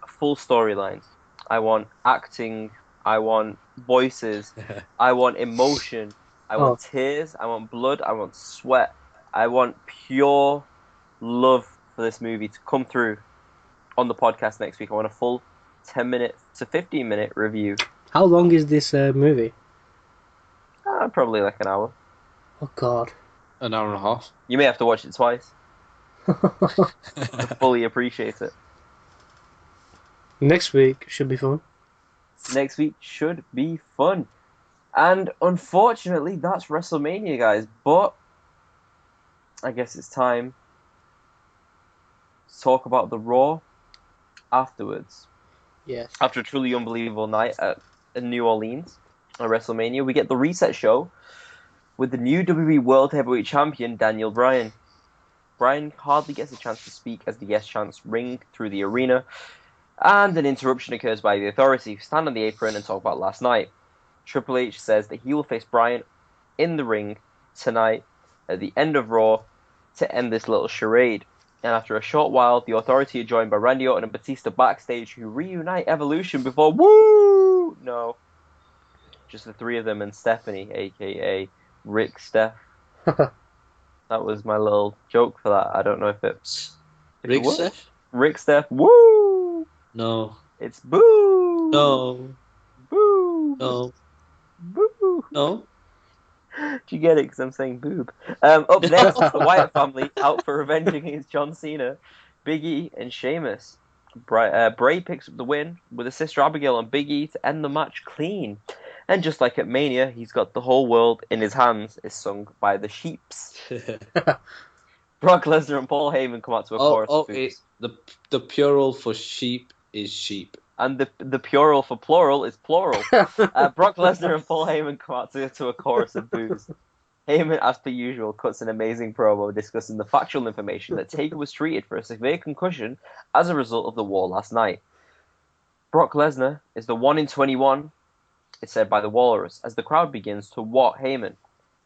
full storylines. I want acting. I want voices. I want emotion. I want tears. I want blood. I want sweat. I want pure love for this movie to come through on the podcast next week. I want a full 10-minute to 15-minute review. How long is this movie? Probably like an hour. Oh God. An hour and a half. You may have to watch it twice to fully appreciate it. Next week should be fun. Next week should be fun. And unfortunately, that's WrestleMania, guys. But I guess it's time to talk about the Raw afterwards. Yes. After a truly unbelievable night in New Orleans at WrestleMania, we get the reset show with the new WWE World Heavyweight Champion, Daniel Bryan. Bryan hardly gets a chance to speak as the Yes chants ring through the arena, and an interruption occurs by the Authority, who stand on the apron and talk about last night. Triple H says that he will face Bryan in the ring tonight at the end of Raw to end this little charade. And after a short while, the Authority are joined by Randy Orton and Batista backstage, who reunite Evolution before just the three of them and Stephanie, aka Rick Steph. That was my little joke for that. I don't know if it's Rick Steph? Rick Steph, woo! No. It's boo! No. Boo! No. Boo! No. Do you get it? Because I'm saying boob. Up next, the Wyatt family out for revenge against John Cena, Big E, and Sheamus. Bray picks up the win with his sister Abigail and Big E to end the match clean. And just like at Mania, he's got the whole world in his hands, is sung by the Sheeps. Brock Lesnar and Paul Heyman come out to a chorus. The plural for sheep is sheep. And the plural for plural is plural. Brock Lesnar and Paul Heyman come out to a chorus of boos. Heyman, as per usual, cuts an amazing promo discussing the factual information that Taker was treated for a severe concussion as a result of the war last night. Brock Lesnar is the 1 in 21, it's said by the Walrus, as the crowd begins to what Heyman.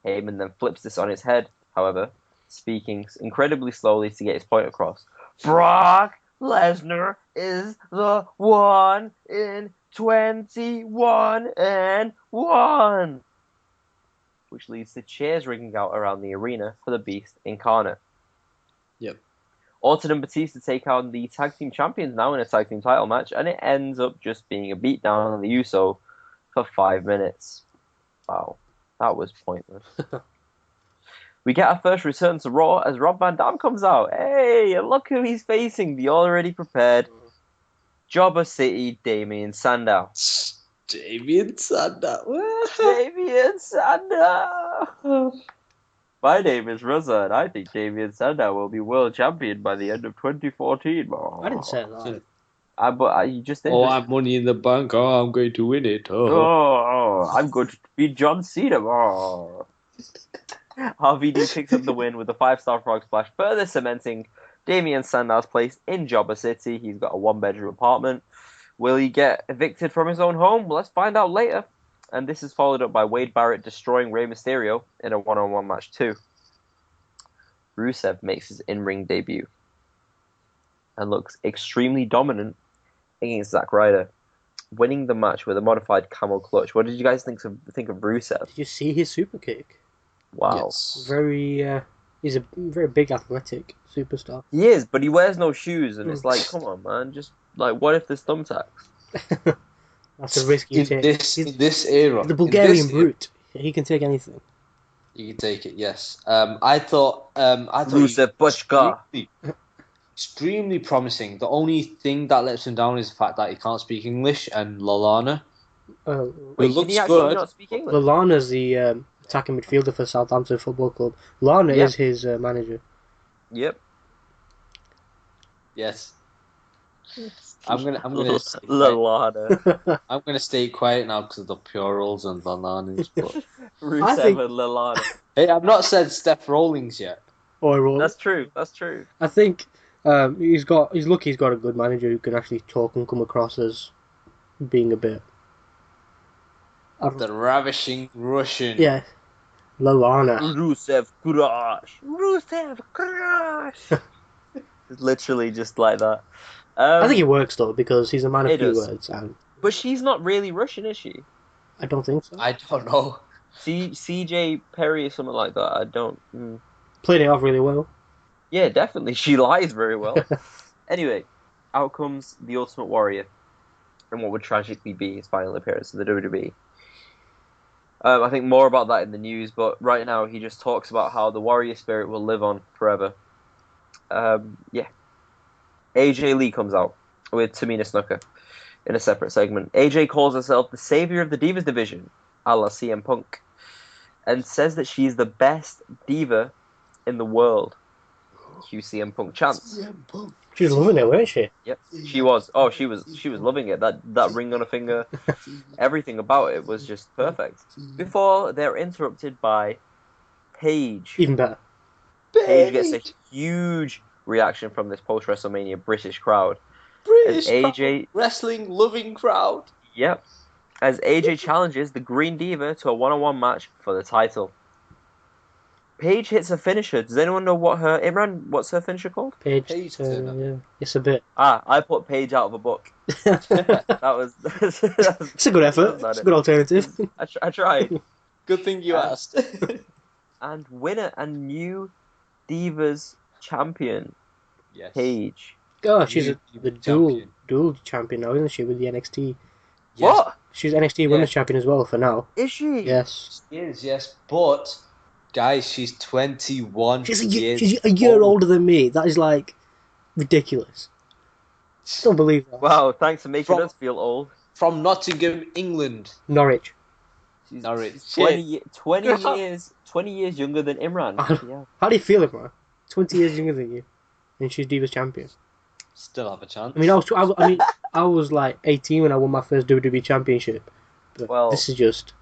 Heyman then flips this on its head, however, speaking incredibly slowly to get his point across. Brock Lesnar is the 1 in 21 and 1, which leads to cheers ringing out around the arena for the Beast incarnate. Yep. Orton and Batista take on the tag team champions now in a tag team title match, and it ends up just being a beatdown on the Uso for 5 minutes. Wow, that was pointless. We get our first return to Raw as Rob Van Dam comes out. Hey, and look who he's facing, the already prepared Jobber City Damien Sandow. Damien Sandow. Damien Sandow! My name is Rosa, and I think Damien Sandow will be world champion by the end of 2014. I didn't say that. But you just did. Oh, I'm Money in the Bank. Oh, I'm going to win it. Oh, I'm going to beat John Cena. Oh. RVD picks up the win with a 5-star frog splash, further cementing Damien Sandow's place in Jobber City. He's got a 1-bedroom apartment. Will he get evicted from his own home? Well, let's find out later. And this is followed up by Wade Barrett destroying Rey Mysterio in a 1-on-1 match too. Rusev makes his in-ring debut and looks extremely dominant against Zack Ryder, winning the match with a modified camel clutch. What did you guys think of Rusev? Did you see his super kick? Wow. Yes. He's a very big athletic superstar. He is, but he wears no shoes, and it's like, come on, man. Just, like, what if there's thumbtacks? That's a risk you take. In this era. The Bulgarian brute. He can take anything. You can take it, yes. I thought Rusev Buchka. Extremely promising. The only thing that lets him down is the fact that he can't speak English, and Lalana. Wait, looks can he actually good. not speak English? Lalana's the attacking midfielder for Southampton Football Club. Lana is his manager. Yep. Yes. I'm gonna Lalana. I'm gonna stay quiet now because of the plurals and bananas. But Rusev and Lalana. hey, I've not said Steph Rawlings yet. That's true. I think he's lucky he's got a good manager who can actually talk and come across as being a bit. The ravishing Russian. Yeah. Lalana. Rusev Crush. It's literally just like that. I think it works though because he's a man of few words, and but she's not really Russian, is she? I don't think so. I don't know. CJ Perry or something like that. I don't. Played it off really well. Yeah, definitely. She lies very well. Anyway, out comes the Ultimate Warrior, and what would tragically be his final appearance in the WWE. I think more about that in the news, but right now he just talks about how the Warrior spirit will live on forever. AJ Lee comes out with Tamina Snuka in a separate segment. AJ calls herself the savior of the Divas division, a la CM Punk, and says that she's the best diva in the world. Cue CM Punk chants. She was loving it, wasn't she? Yep, she was. Oh, she was loving it. That ring on her finger, everything about it was just perfect. Before they're interrupted by Paige. Even better. Paige gets a huge reaction from this post-WrestleMania British crowd. British AJ wrestling loving crowd. Yep. As AJ challenges the Green Diva to a 1-on-1 match for the title. Paige hits a finisher. Does anyone know what's her finisher called? Paige yeah. It's a bit. I put Paige out of a book. That was. It's a good effort. It's a good alternative. I tried. Good thing you asked. And winner and new Divas champion, Yes. Paige. Oh, she's the dual champion now, isn't she, with the NXT? Yes. What? She's NXT Women's Champion as well for now. Is she? Yes. She is, yes. But, guys, she's 21 She's years a year old. older than me. That is, like, ridiculous. Don't believe that. Wow, thanks for making us feel old. From Nottingham, England. Norwich. She's Norwich. 20 years younger than Imran. Yeah. How do you feel about her? 20 years younger than you. And she's Divas Champion. Still have a chance. I mean, I was like 18 when I won my first WWE Championship. But Well- this is just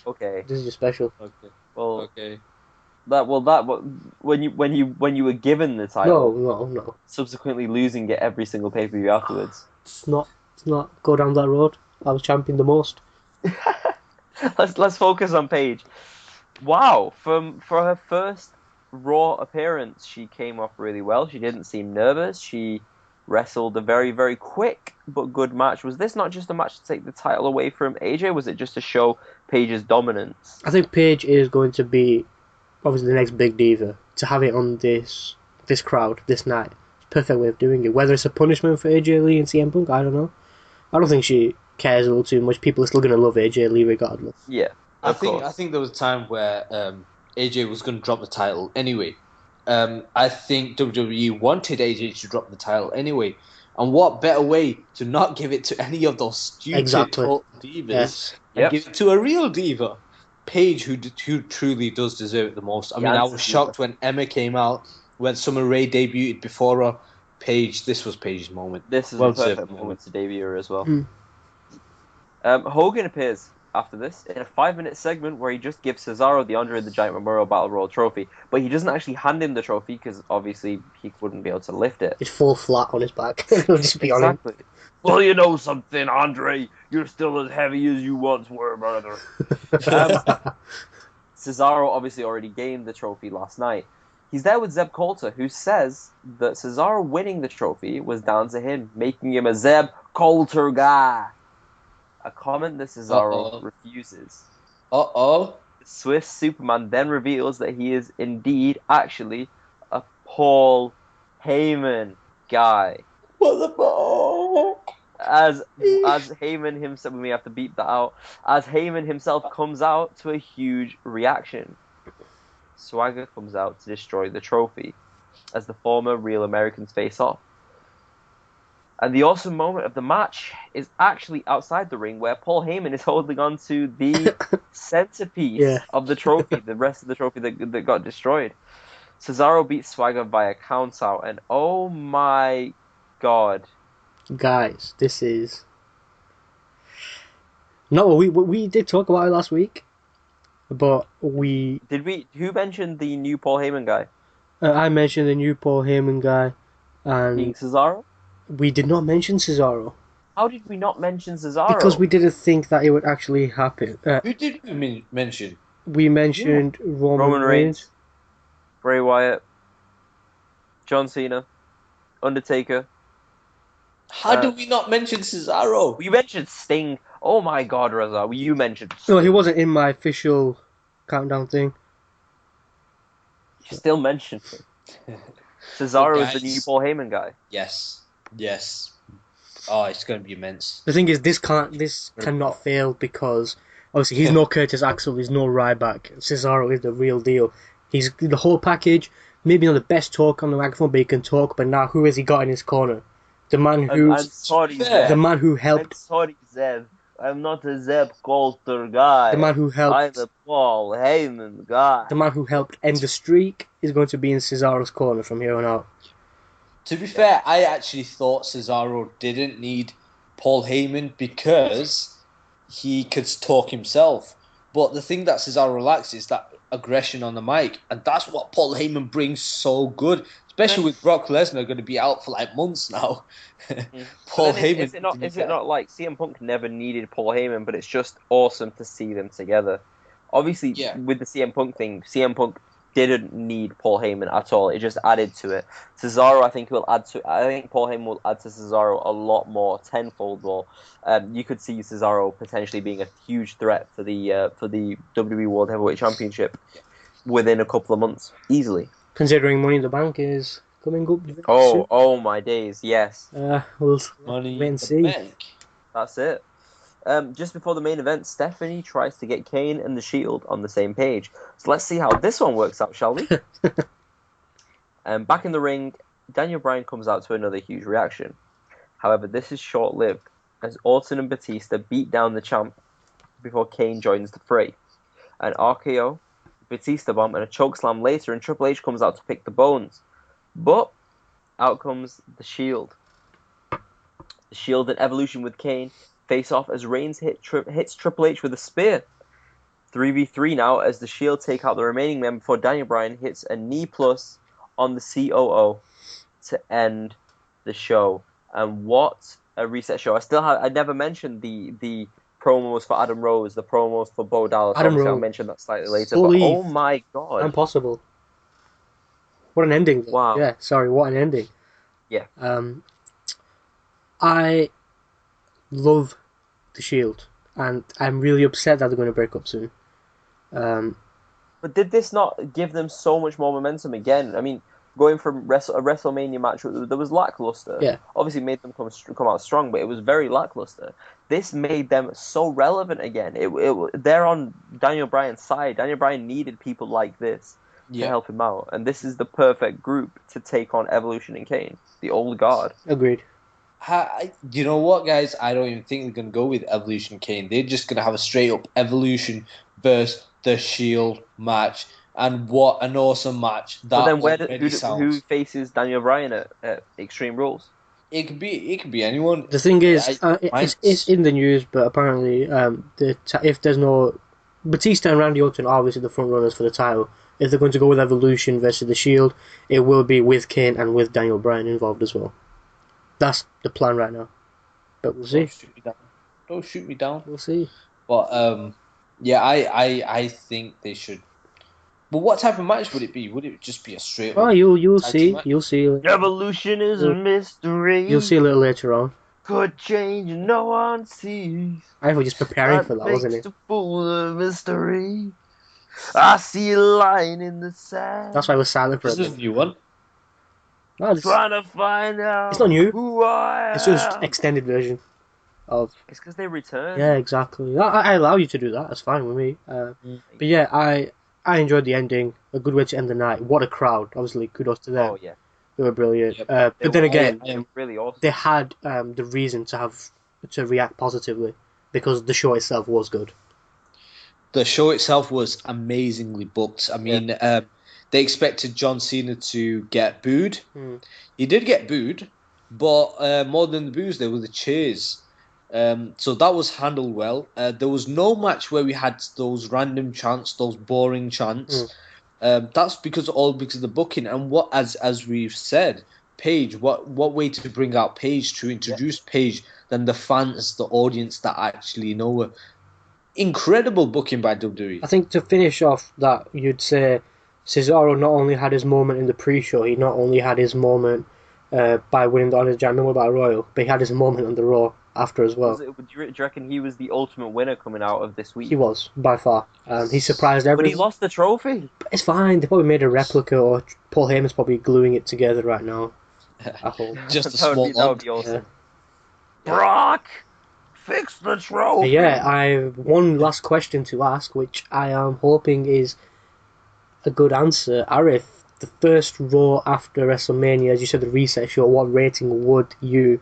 Okay. special. Okay. Well, Okay. when you were given the title, No. subsequently losing it every single pay-per-view afterwards. It's not go down that road. I was champion the most. Let's focus on Paige. Wow, for her first Raw appearance, she came off really well. She didn't seem nervous. She wrestled a very, very quick but good match. Was this not just a match to take the title away from AJ? Was it just to show Paige's dominance? I think Paige is going to be obviously the next big diva. To have it on this crowd this night, perfect way of doing it. Whether it's a punishment for AJ Lee and CM Punk, I don't know. I don't think she cares a little too much. People are still going to love AJ Lee regardless. Yeah, I think there was a time where AJ was going to drop the title anyway. I think WWE wanted AJ to drop the title anyway. And what better way to not give it to any of those stupid total divas Yes. and give it to a real diva? Paige, who truly does deserve it the most. I mean, I was shocked when Emma came out, when Summer Rae debuted before her. Paige, this was Paige's moment. This is Well a perfect deserved moment to debut her as well. Mm. Hogan appears after this in a 5-minute segment where he just gives Cesaro the Andre the Giant Memorial Battle Royal trophy, but he doesn't actually hand him the trophy because obviously he wouldn't be able to lift it. It's full flat on his back. It'll just be on him. Exactly. Well, you know something, Andre. You're still as heavy as you once were, brother. Cesaro obviously already gained the trophy last night. He's there with Zeb Coulter, who says that Cesaro winning the trophy was down to him, making him a Zeb Coulter guy. A comment that Cesaro refuses. Uh-oh. The Swiss Superman then reveals that he is indeed actually a Paul Heyman guy. What the fuck? As Heyman himself, we may have to beep that out. As Heyman himself comes out to a huge reaction, Swagger comes out to destroy the trophy as the former Real Americans face off. And the awesome moment of the match is actually outside the ring, where Paul Heyman is holding on to the centerpiece of the trophy, the rest of the trophy that got destroyed. Cesaro beats Swagger via countout, and oh my god. Guys, this is... No, we did talk about it last week, but we... Who mentioned the new Paul Heyman guy? I mentioned the new Paul Heyman guy, and... Being Cesaro? We did not mention Cesaro. How did we not mention Cesaro? Because we didn't think that it would actually happen. Who did we mention? We mentioned Roman Reigns, Bray Wyatt, John Cena, Undertaker. How did we not mention Cesaro? We mentioned Sting. Oh my god, Reza, you mentioned Sting. No, he wasn't in my official countdown thing. You still mentioned him. Cesaro Guys, is the new Paul Heyman guy. Yes. Oh, it's going to be immense. The thing is, this cannot fail because obviously he's no Curtis Axel, he's no Ryback. Cesaro is the real deal. He's the whole package. Maybe not the best talk on the microphone, but he can talk. But now, who has he got in his corner? The man who I'm sorry, Zeb. the man who helped. I'm sorry, Zeb. I'm not a Zeb Coulter guy. The man who helped. I'm a Paul Heyman guy. The man who helped end the streak is going to be in Cesaro's corner from here on out. To be fair, I actually thought Cesaro didn't need Paul Heyman because he could talk himself. But the thing that Cesaro lacks is that aggression on the mic, and that's what Paul Heyman brings so good, especially with Brock Lesnar going to be out for like months now. Paul Heyman. Is it not like CM Punk never needed Paul Heyman, but it's just awesome to see them together. Obviously, with the CM Punk thing, CM Punk didn't need Paul Heyman at all. It just added to it. Cesaro, I think Paul Heyman will add to Cesaro a lot more, tenfold more. You could see Cesaro potentially being a huge threat for the WWE World Heavyweight Championship within a couple of months, easily. Considering Money in the Bank is coming up. Oh my days, yes. We'll Money wait and see. Bank. That's it. Just before the main event, Stephanie tries to get Kane and the Shield on the same page. So let's see how this one works out, shall we? Back in the ring, Daniel Bryan comes out to another huge reaction. However, this is short-lived, as Orton and Batista beat down the champ before Kane joins the fray. An RKO, Batista bomb, and a chokeslam later, and Triple H comes out to pick the bones. But out comes the Shield. The Shield and Evolution with Kane face off as Reigns hits Triple H with a spear. 3v3 now as the Shield take out the remaining men before Daniel Bryan hits a knee plus on the COO to end the show. And what a reset show. I never mentioned the promos for Adam Rose, the promos for Bo Dallas. Adam Obviously, Rose. I'll mention that slightly later. Believe. But oh my god. Impossible. What an ending. Wow. Yeah, sorry, what an ending. Yeah. I love the Shield, and I'm really upset that they're going to break up soon. But did this not give them so much more momentum again? I mean, going from a WrestleMania match that was lackluster, Yeah. obviously made them come out strong, but it was very lackluster. This made them so relevant again. They're on Daniel Bryan's side. Daniel Bryan needed people like this to help him out, and this is the perfect group to take on Evolution and Kane, the old guard. Agreed. You know what, guys? I don't even think they're going to go with Evolution Kane. They're just going to have a straight-up Evolution versus the Shield match. And what an awesome match that But then who sounds. faces Daniel Bryan at Extreme Rules? It could be anyone. The thing is, it's in the news, but apparently, if there's no Batista and Randy Orton are obviously the front runners for the title. If they're going to go with Evolution versus the Shield, it will be with Kane and with Daniel Bryan involved as well. That's the plan right now, but we'll see. Don't shoot me down. We'll see. But yeah, I think they should. But what type of match would it be? Would it just be a straight? Oh, you'll see. match? You'll see. Evolution is a mystery. You'll see a little later on. Could change, no one sees. I was just preparing for that, wasn't it? The fool of mystery. I see a line in the sand. That's why I was silent for a This is bit. a new one. No, it's Trying to find out. not new. Who I am. It's just extended version of. It's because they return. Yeah, exactly. I allow you to do that. That's fine with me. But yeah, I enjoyed the ending. A good way to end the night. What a crowd! Obviously, kudos to them. Oh yeah. They were brilliant. Yep. But then again, they were really awesome. they had the reason to react positively because the show itself was good. The show itself was amazingly booked. I mean, they expected John Cena to get booed. He did get booed, but more than the boos, there were the cheers. So that was handled well. There was no match where we had those random chants, those boring chants. That's because of the booking. And what, as we've said, Paige, what way to bring out Paige, to introduce Paige than the fans, the audience that actually know her. Incredible booking by WWE. I think to finish off that, you'd say Cesaro not only had his moment in the pre-show, he not only had his moment by winning the Honor Jam Battle Royal, but he had his moment on the Raw after as well. Do you reckon he was the ultimate winner coming out of this week? He was, by far. He surprised everyone. But he lost the trophy. It's fine. They probably made a replica, or Paul Heyman's probably gluing it together right now. I hope. Just a That small would log. be awesome. Brock, fix the trophy. But yeah, I have one last question to ask, which I am hoping is a good answer. Arif, the first Raw after WrestleMania, as you said, the reset show, what rating would you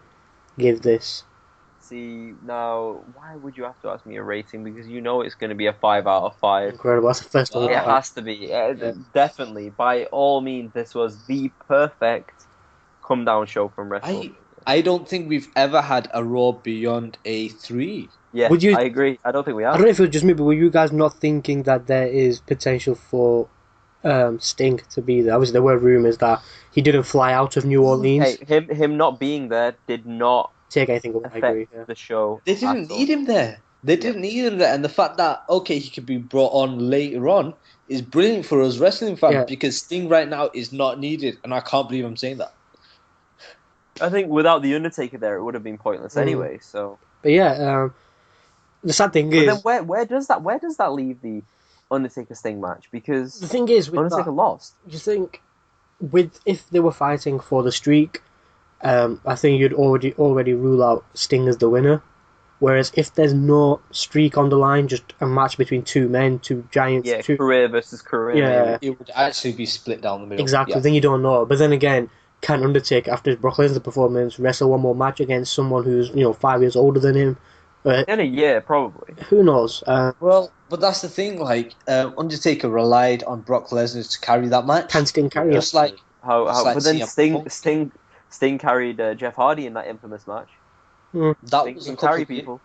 give this? See, now, why would you have to ask me a rating? Because you know it's going to be a 5 out of 5. Incredible. That's the first one. It has to be. Definitely. By all means, this was the perfect come-down show from WrestleMania. I don't think we've ever had a Raw beyond a 3. Yeah, Would you- I agree. I don't think we I have. don't know if it was just me, but were you guys not thinking that there is potential for Sting to be there? Obviously, there were rumours that he didn't fly out of New Orleans. Hey, him not being there did not Take anything away, I agree. affect the show. They didn't at all. need him there. They didn't need him there. And the fact that, okay, he could be brought on later on is brilliant for us wrestling fans because Sting right now is not needed. And I can't believe I'm saying that. I think without the Undertaker there, it would have been pointless anyway. So, But yeah, the sad thing is... But then where does that leave the Undertaker Sting match? Because The thing is, with Undertaker that, lost. you think if they were fighting for the streak, I think you'd already rule out Sting as the winner. Whereas if there's no streak on the line, just a match between two men, two giants, Yeah, career versus career. Yeah. maybe. It would actually be split down the middle. exactly. Yeah. Then you don't know. But then again, can Undertaker, after Brock Lesnar's performance, wrestle one more match against someone who's 5 years older than him? In a year, probably. Who knows? Well, but that's the thing. Like, Undertaker relied on Brock Lesnar to carry that match. Can Sting carry Just it? like How It's like but then CM Punk. Sting carried Jeff Hardy in that infamous match. That Think was can a couple carry of years- people.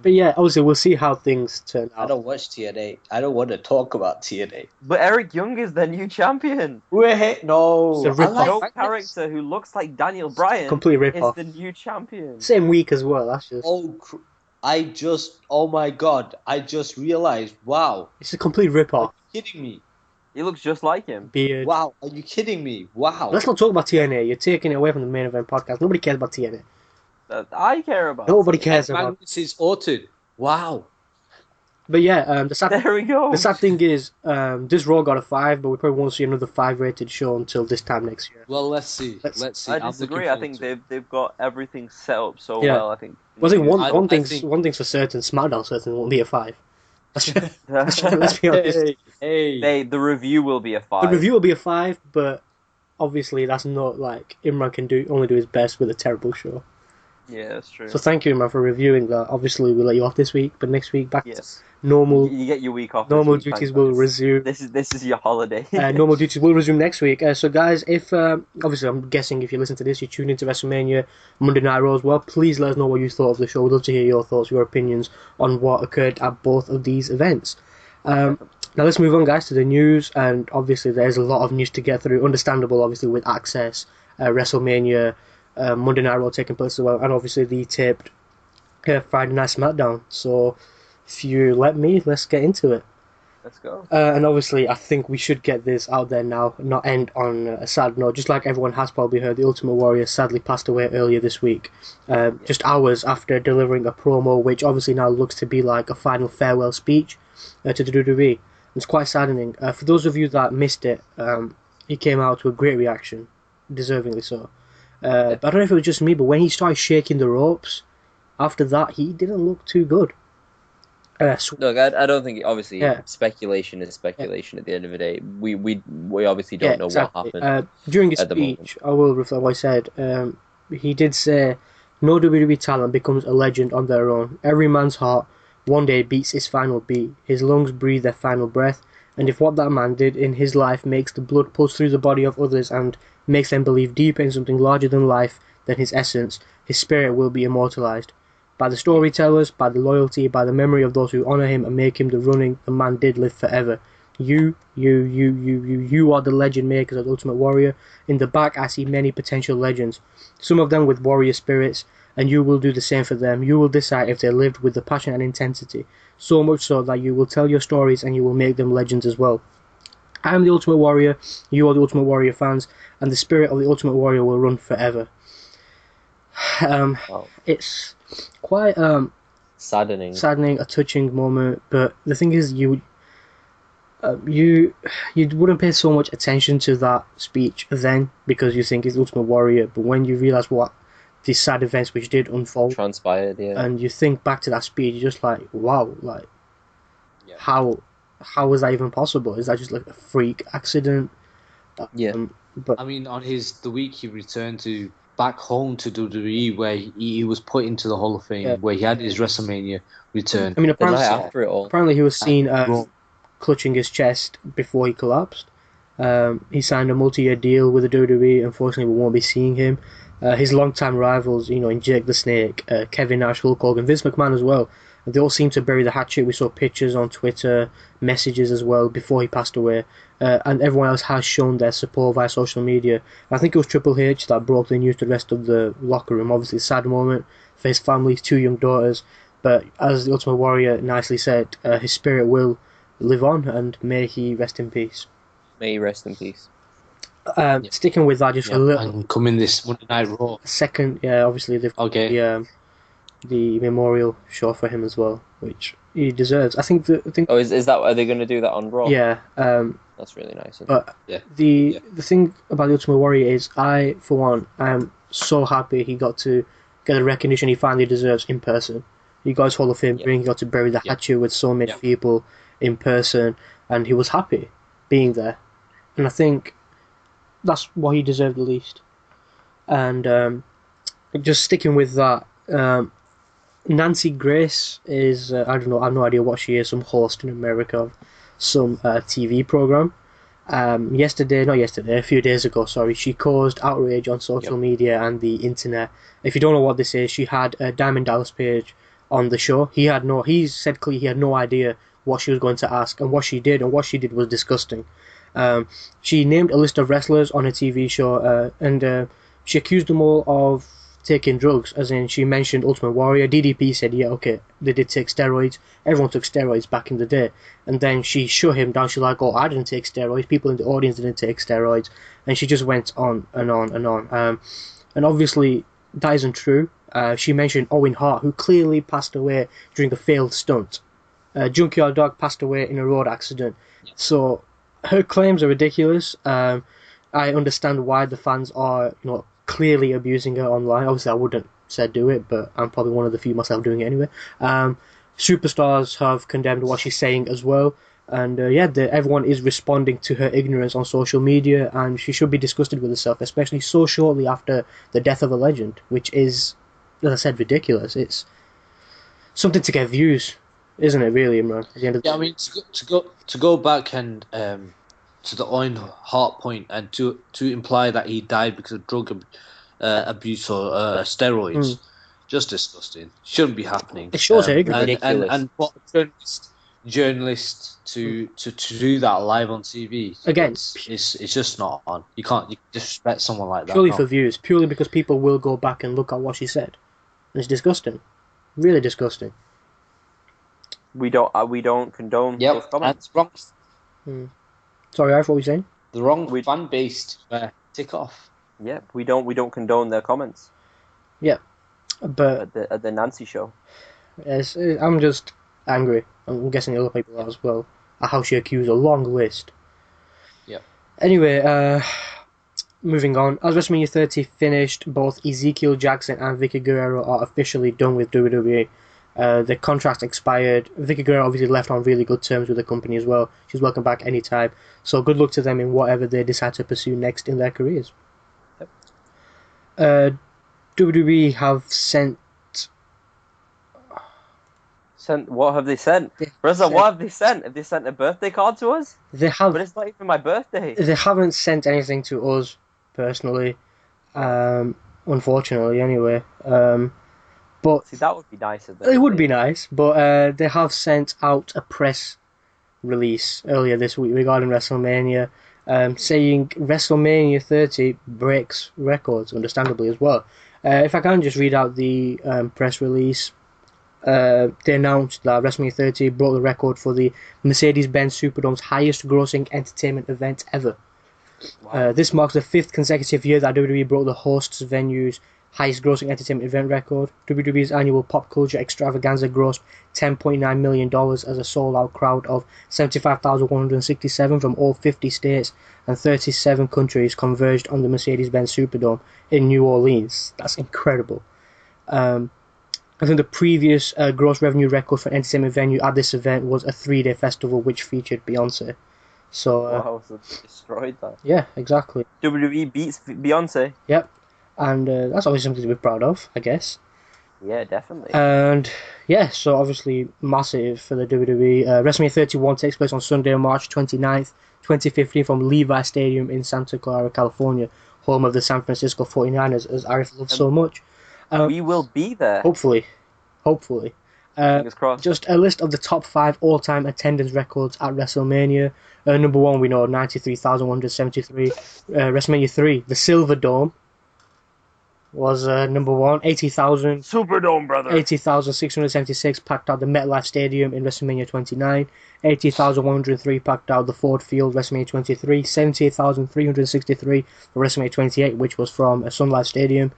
But yeah, obviously we'll see how things turn I out. don't watch TNA. I don't want to talk about TNA. But Eric Young is their new champion. It's a No, I rip-off. like No Magnus. character who looks like Daniel Bryan Complete is rip-off. the new champion. Same week as well. That's just Oh my god! I just realized. Wow, it's a complete are rip-off. you kidding me? He looks just like him. Beard. Wow, are you kidding me? Wow. Let's not talk about TNA. You're taking it away from the main event podcast. Nobody cares about TNA. That I care about. Nobody it. cares about. Magnus is altered. Wow. But yeah, the sad There we go. the sad thing is, this Raw got a 5, but we probably won't see another 5-rated show until this time next year. Well, let's see. Let's see. I I'm looking disagree. I forward think to it. they've got everything set up so Yeah. well. I think. Well, I think I one think- thing's for certain. SmackDown certainly won't be a 5. Let's be honest. Hey. The review will be a 5. The review will be a 5, but obviously that's not like Imran can only do his best with a terrible show. Yeah, that's true. So thank you, Imran, for reviewing that. Obviously we'll let you off this week, but next week back Yes. to normal You get your week off. this normal week, duties thanks, will guys. resume. This is your holiday. Normal duties will resume next week. So, guys, if obviously I'm guessing if you listen to this, you tune into WrestleMania Monday Night Raw as well. Please let us know what you thought of the show. We'd love to hear your thoughts, your opinions on what occurred at both of these events. Now let's move on, guys, to the news. And obviously, there's a lot of news to get through. Understandable, obviously, with Access, WrestleMania, Monday Night Raw taking place as well, and obviously the taped Friday Night SmackDown. So, if you let me, let's get into it. Let's go. And obviously, I think we should get this out there now, not end on a sad note. Just like everyone has probably heard, the Ultimate Warrior sadly passed away earlier this week, just hours after delivering a promo, which obviously now looks to be like a final farewell speech to the WWE. It's quite saddening. For those of you that missed it, he came out to a great reaction, deservingly so. But I don't know if it was just me, but when he started shaking the ropes, after that, he didn't look too good. Look, I don't think obviously Yeah. speculation is speculation. At the end of the day, we obviously don't know exactly. what happened. During his at the speech, I will reflect what he said. He did say, "No WWE talent becomes a legend on their own. Every man's heart one day beats its final beat. His lungs breathe their final breath. And if what that man did in his life makes the blood pulse through the body of others and makes them believe deeper in something larger than life than his essence, his spirit will be immortalized. By the storytellers, by the loyalty, by the memory of those who honor him and make him the running the man did live forever. You are the legend makers of the Ultimate Warrior. In the back, I see many potential legends, some of them with warrior spirits, and you will do the same for them. You will decide if they lived with the passion and intensity, so much so that you will tell your stories and you will make them legends as well. I am the Ultimate Warrior, you are the Ultimate Warrior fans, and the spirit of the Ultimate Warrior will run forever." Wow. It's quite Saddening. saddening, a touching moment, but the thing is, you wouldn't pay so much attention to that speech then because you think he's the Ultimate Warrior, but when you realise what these sad events which did unfold, Transpired, yeah. and you think back to that speech, you're just like, wow, like how was that even possible? Is that just like a freak accident? Yeah. But I mean, on the week he returned to back home to WWE, where he was put into the Hall of Fame, where he had his WrestleMania return. I mean, The night after it all. apparently he was seen Raw. clutching his chest before he collapsed. He signed a multi-year deal with the WWE. Unfortunately, we won't be seeing him. His longtime rivals, in Jake the Snake, Kevin Nash, Hulk Hogan, Vince McMahon as well, they all seem to bury the hatchet. We saw pictures on Twitter, messages as well before he passed away, and everyone else has shown their support via social media. I think it was Triple H that broke the news to the rest of the locker room. Obviously, a sad moment for his family, 2 young daughters, but as the Ultimate Warrior nicely said, his spirit will live on, and may he rest in peace. May he rest in peace. Sticking with that just for a little And coming this Monday Night Raw. second, obviously they've got Okay. the memorial show for him as well, which he deserves. I think Oh, is that? Are they going to do that on Raw? yeah. That's really nice. But Yeah. the thing about the Ultimate Warrior is, I, for one, am so happy he got to get the recognition he finally deserves in person. He got his Hall of Fame ring, he got to bury the hatchet with so many people in person, and he was happy being there. And I think that's what he deserved the least. And just sticking with that, Nancy Grace is, I don't know, I have no idea what she is, some host in America of some TV program. a few days ago, sorry, she caused outrage on social media and the internet. If you don't know what this is, she had Diamond Dallas Page on the show. He said clearly he had no idea what she was going to ask, and what she did was disgusting. She named a list of wrestlers on a TV show, and she accused them all of taking drugs, as in she mentioned Ultimate Warrior. DDP said, yeah, okay, they did take steroids. Everyone took steroids back in the day. And then she shut him down. She's like, oh, I didn't take steroids. People in the audience didn't take steroids. And she just went on and on and on. And obviously, that isn't true. She mentioned Owen Hart, who clearly passed away during a failed stunt. Junkyard Dog passed away in a road accident. So her claims are ridiculous. I understand why the fans are, clearly abusing her online. Obviously, I wouldn't say do it, but I'm probably one of the few myself doing it anyway. Superstars have condemned what she's saying as well, and everyone is responding to her ignorance on social media, and she should be disgusted with herself, especially so shortly after the death of a legend, which is, as I said, ridiculous. It's something to get views, isn't it? Really, Imran? At the end of the I mean, to go back and to the Owen Hart point, and to imply that he died because of drug abuse or steroids, just disgusting. Shouldn't be happening. It shows her ignorance. And what journalists to do that live on TV again, it's just not on. You disrespect someone like that. Purely for views, purely because people will go back and look at what she said. And it's disgusting, really disgusting. We don't condone those comments. That's wrong. Sorry, Arif, what were you saying? The wrong fan base tick off. Yeah, we don't condone their comments. Yeah, but at the Nancy show. Yes, I'm just angry. I'm guessing other people are as well at how she accused a long list. Yeah. Anyway, moving on. As WrestleMania 30 finished, both Ezekiel Jackson and Vicky Guerrero are officially done with WWE. The contract expired. Vicky Guerrero obviously left on really good terms with the company as well. She's welcome back anytime. So good luck to them in whatever they decide to pursue next in their careers. Yep. WWE have sent. What have they sent? Reza, what have they sent? Have they sent a birthday card to us? They have. But it's not even my birthday. They haven't sent anything to us personally. Unfortunately, anyway. But see, that would be nice. It would be nice, but they have sent out a press release earlier this week regarding WrestleMania, saying WrestleMania 30 breaks records, understandably as well. If I can just read out the press release, they announced that WrestleMania 30 broke the record for the Mercedes-Benz Superdome's highest-grossing entertainment event ever. Wow. This marks the 5th consecutive year that WWE broke the host's venue's highest grossing entertainment event record. WWE's annual pop culture extravaganza grossed $10.9 million as a sold-out crowd of 75,167 from all 50 states and 37 countries converged on the Mercedes-Benz Superdome in New Orleans. That's incredible. I think the previous gross revenue record for an entertainment venue at this event was a 3-day festival which featured Beyonce. So, wow, so they destroyed that. Yeah, exactly. WWE beats Beyonce. Yep. And that's obviously something to be proud of, I guess. Yeah, definitely. And yeah, so obviously massive for the WWE. WrestleMania 31 takes place on Sunday, March 29th, 2015 from Levi Stadium in Santa Clara, California, home of the San Francisco 49ers, as Arif loves so much. We will be there. Hopefully. Fingers crossed. Just a list of the top 5 all-time attendance records at WrestleMania. Number 1, we know, 93,173. WrestleMania 3, the Silver Dome, was number 1, 80,000. Superdome, brother. 80,676 packed out the MetLife Stadium in WrestleMania 29. 80,103 packed out the Ford Field WrestleMania 23. 78,363 for WrestleMania 28, which was from Sun Life Stadium,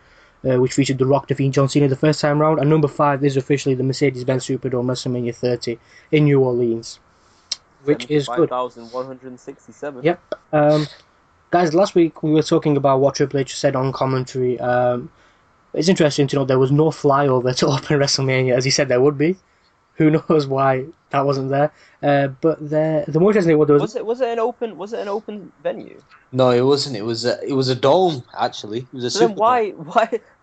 which featured The Rock defeating John Cena the first time round. And number 5 is officially the Mercedes-Benz Superdome WrestleMania 30 in New Orleans, which is good. 5,167. Yep. Guys, last week we were talking about what Triple H said on commentary. It's interesting to know there was no flyover to open WrestleMania, as he said there would be. Who knows why that wasn't there? But the more interesting thing was it an open venue? No, it wasn't. It was a dome actually. It was a so then why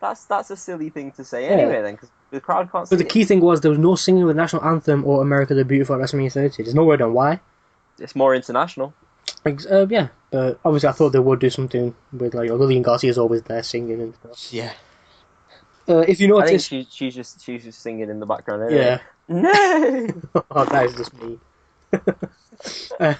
that's a silly thing to say anyway then, because the crowd can't see it. But the key thing was there was no singing of the national anthem or America the Beautiful at WrestleMania 30. There's no word on why. It's more international. Yeah, but obviously I thought they would do something with like Lillian Garcia's always there singing and stuff. Yeah. If you I think notice, she's just singing in the background anyway. yeah, No. oh, that is just me. uh,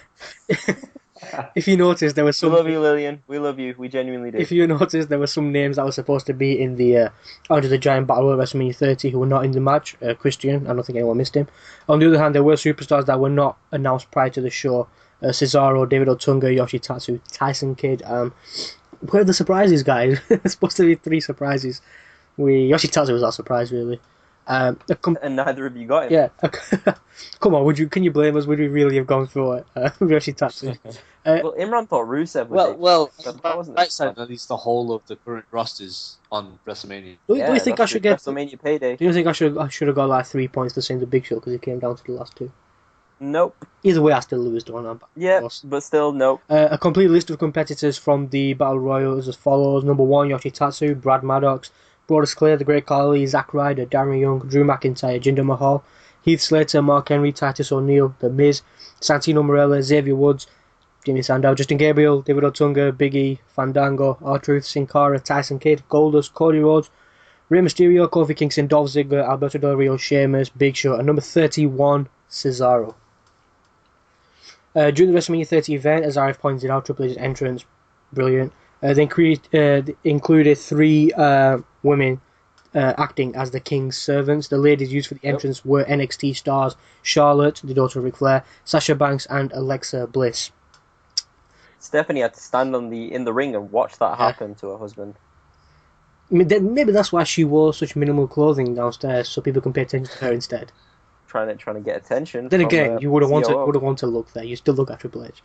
if you notice, there was We some. love you, Lillian. We love you. We genuinely do. If you notice, there were some names that were supposed to be in the Andre the Giant Battle Royal WrestleMania 30 who were not in the match. Christian, I don't think anyone missed him. On the other hand, there were superstars that were not announced prior to the show. Cesaro, David Otunga, Yoshitatsu, Tyson Kidd. Where are the surprises, guys? There's supposed to be 3 surprises. Yoshitatsu was our surprise, really. And neither of you got him. Yeah, come on. Can you blame us? Would we really have gone for it? Yoshitatsu. Well, Imran thought Rusev would. Well, that wasn't right side at least the whole of the current rosters on WrestleMania. Do you think I should get WrestleMania payday? Do you think I should have got like 3 points the same as the Big Show because it came down to the last 2? Nope. Either way, I still lose, don't I? Yeah, but still, nope. A complete list of competitors from the Battle Royal is as follows. Number 1, Yoshitatsu, Brad Maddox, Brodus Clay, The Great Khali, Zack Ryder, Darren Young, Drew McIntyre, Jinder Mahal, Heath Slater, Mark Henry, Titus O'Neil, The Miz, Santino Marella, Xavier Woods, Jimmy Sandow, Justin Gabriel, David Otunga, Big E, Fandango, R-Truth, Sin Cara, Tyson Kidd, Goldust, Cody Rhodes, Rey Mysterio, Kofi Kingston, Dolph Ziggler, Alberto Del Rio, Sheamus, Big Show, and number 31, Cesaro. During the WrestleMania 30 event, as I've pointed out, Triple H's entrance, brilliant. They included 3 women acting as the King's servants. The ladies used for the entrance were NXT stars Charlotte, the daughter of Ric Flair, Sasha Banks, and Alexa Bliss. Stephanie had to stand in the ring and watch that happen to her husband. I mean, maybe that's why she wore such minimal clothing downstairs, so people can pay attention to her instead. Trying to get attention. Then again, you would have wanted to look there. You still look at Triple H.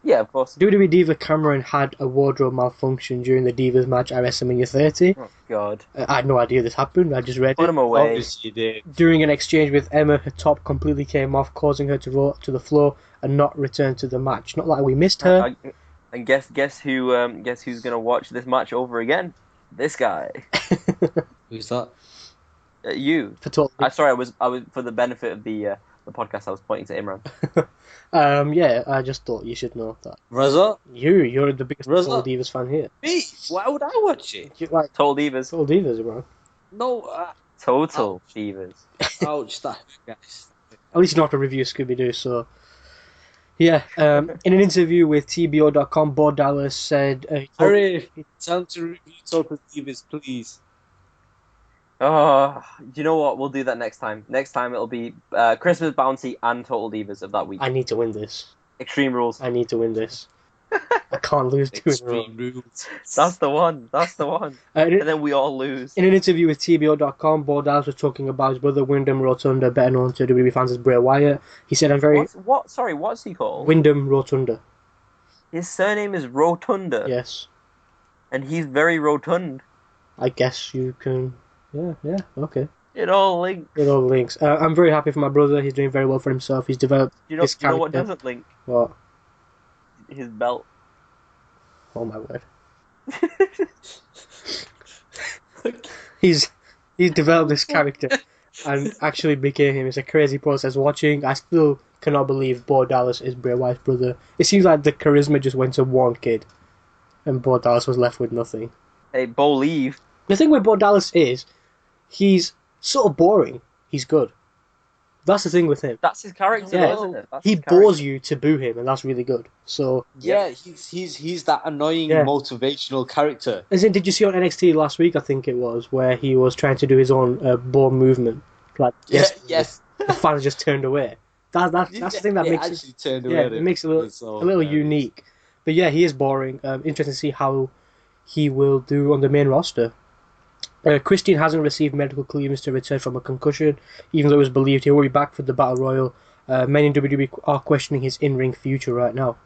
Yeah, of course. WWE Diva Cameron had a wardrobe malfunction during the Divas match at WrestleMania 30. Oh God! I had no idea this happened. I just read Put it. him away. Obviously, you did. During an exchange with Emma, her top completely came off, causing her to roll to the floor and not return to the match. Not like we missed her. And guess who's gonna watch this match over again? This guy. Who's that? You. Sorry, I was for the benefit of the podcast. I was pointing to Imran. Yeah, I just thought you should know that. Reza? You're the biggest Reza? Total Divas fan here. Me? Why would I watch it? You're like Total Divas. Total Divas, bro. No. Total Divas. Ouch! That guys. At least you don't have to review Scooby-Doo, so... Yeah, in an interview with TBO.com, Bo Dallas said... Hurry! Time to review Total Divas, please. Oh, you know what? We'll do that next time. Next time it'll be Christmas Bounty and Total Divas of that week. I need to win this. Extreme Rules. I need to win this. I can't lose 2 in a row. Extreme Rules. That's the one. And then we all lose. In an interview with TBO.com, Bo Dallas was talking about his brother Wyndham Rotunda, better known to WWE fans as Bray Wyatt. He said, Sorry, what's he called? Wyndham Rotunda. His surname is Rotunda. Yes. And he's very rotund. I guess you can... Yeah, okay. It all links. It all links. I'm very happy for my brother. He's doing very well for himself. He's developed his character. You know what doesn't link? What? His belt. Oh my word. He's developed this character and actually became him. It's a crazy process watching. I still cannot believe Bo Dallas is Bray Wyatt's brother. It seems like the charisma just went to one kid and Bo Dallas was left with nothing. Hey, Bo leave. The thing with Bo Dallas is he's sort of boring. He's good. That's the thing with him. That's his character, Yeah. isn't it? He bores you to boo him, and that's really good. So Yeah, he's that annoying motivational character. as in, did you see on NXT last week? I think it was where he was trying to do his own Bo movement. Like Yes. the fans just turned away. That's the thing that makes actually turned away. it makes it a little unique. But yeah, he is boring. Interesting to see how he will do on the main roster. Christian hasn't received medical clearance to return from a concussion, even though it was believed he will be back for the Battle Royal. Many in WWE are questioning his in-ring future right now.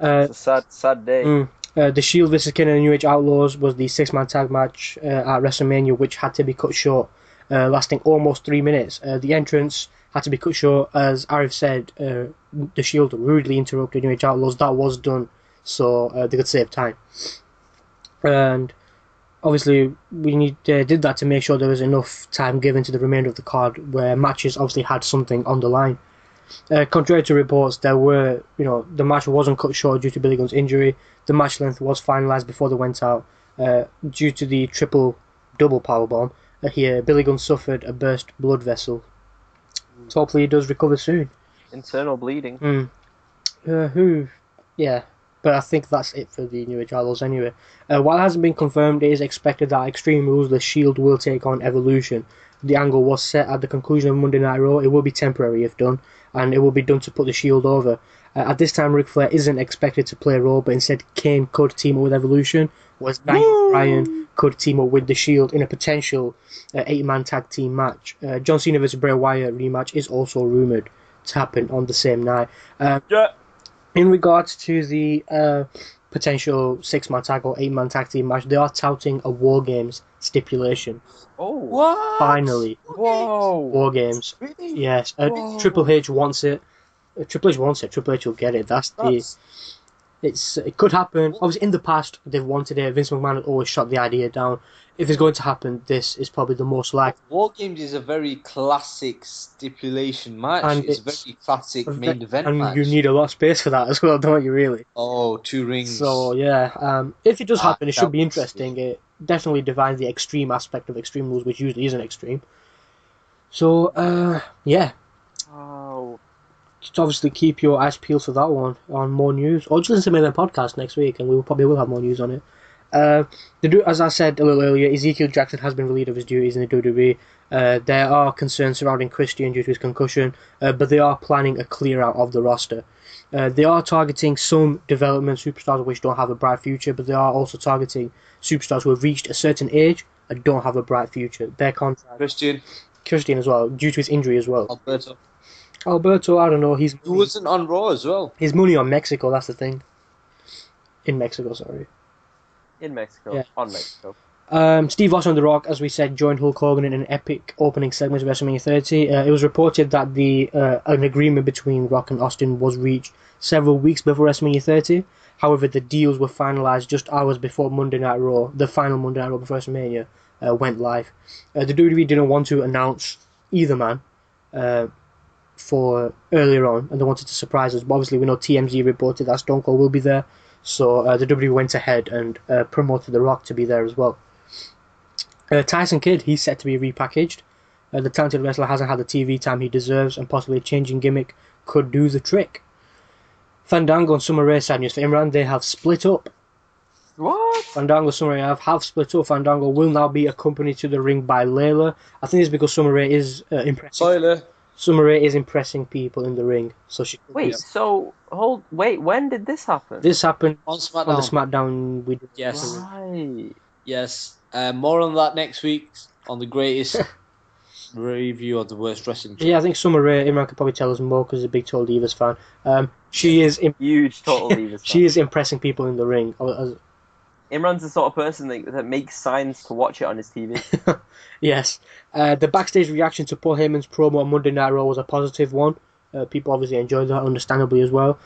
It's a sad day. The Shield vs. Kane and New Age Outlaws was the 6-man tag match at WrestleMania, which had to be cut short, lasting almost 3 minutes. The entrance had to be cut short, as Arif said. The Shield rudely interrupted New Age Outlaws. That was done, so they could save time. And obviously, we did that to make sure there was enough time given to the remainder of the card, where matches obviously had something on the line. Contrary to reports, the match wasn't cut short due to Billy Gunn's injury. The match length was finalised before they went out. Due to the double powerbomb here, Billy Gunn suffered a burst blood vessel. So hopefully he does recover soon. Internal bleeding. But I think that's it for the New Age Outlaws anyway. While it hasn't been confirmed, it is expected that Extreme Rules the Shield will take on Evolution. The angle was set at the conclusion of Monday Night Raw. It will be temporary if done, and it will be done to put the Shield over. At this time, Ric Flair isn't expected to play Raw, but instead Kane could team up with Evolution, whereas Daniel Bryan could team up with the Shield in a potential 8-man tag team match. John Cena vs Bray Wyatt rematch is also rumoured to happen on the same night. In regards to the potential 6-man tag or 8-man tag team match, they are touting a War Games stipulation. Oh, what? Finally. Whoa. War Games. Really? Yes. Triple H wants it. Triple H wants it. Triple H will get it. It could happen. Obviously, in the past, they've wanted it. Vince McMahon had always shot the idea down. If it's going to happen, this is probably the most likely. War Games is a very classic stipulation match. And it's a very classic main event and match. you need a lot of space for that as well, don't you, really? Oh, 2 rings. So, yeah. If it does happen, it should be that interesting. It definitely defines the extreme aspect of Extreme Rules, which usually isn't extreme. So, yeah. Oh. Just obviously keep your eyes peeled for that one on more news. Or just listen to my podcast next week, and we probably will have more news on it. As I said a little earlier, Ezekiel Jackson has been relieved of his duties in the WWE. There are concerns surrounding Christian due to his concussion, but they are planning a clear out of the roster. They are targeting some development superstars which don't have a bright future, but they are also targeting superstars who have reached a certain age and don't have a bright future. Their contract. Christian as well, due to his injury as well. Alberto, I don't know. He wasn't on Raw as well. His money on Mexico, that's the thing. In Mexico, sorry. In Mexico. Yeah. On Mexico. Steve Austin and The Rock, as we said, joined Hulk Hogan in an epic opening segment of WrestleMania 30. It was reported that an agreement between Rock and Austin was reached several weeks before WrestleMania 30. However, the deals were finalised just hours before Monday Night Raw. The final Monday Night Raw before WrestleMania went live. The WWE didn't want to announce either man for earlier on, and they wanted to surprise us. But obviously, we know TMZ reported that Stone Cold will be there. So the WWE went ahead and promoted The Rock to be there as well. Tyson Kidd, he's set to be repackaged. The talented wrestler hasn't had the TV time he deserves, and possibly a changing gimmick could do the trick. Fandango and Summer Rae, sad news for Imran, they have split up. What? Fandango and Summer Rae have split up. Fandango will now be accompanied to the ring by Layla. I think it's because Summer Rae is impressive. Spoiler. Summer Rae is impressing people in the ring, so she. When did this happen? This happened On SmackDown. on the SmackDown we did. Yes. Right. Yes. More on that next week on the greatest review of the worst wrestling. Yeah, I think Summer Rae, Imran could probably tell us more because he's a big Total Divas fan. She is Huge Total Divas fan. She is impressing people in the ring. Imran's the sort of person that makes signs to watch it on his TV. Yes. The backstage reaction to Paul Heyman's promo on Monday Night Raw was a positive one. People obviously enjoyed that, understandably as well.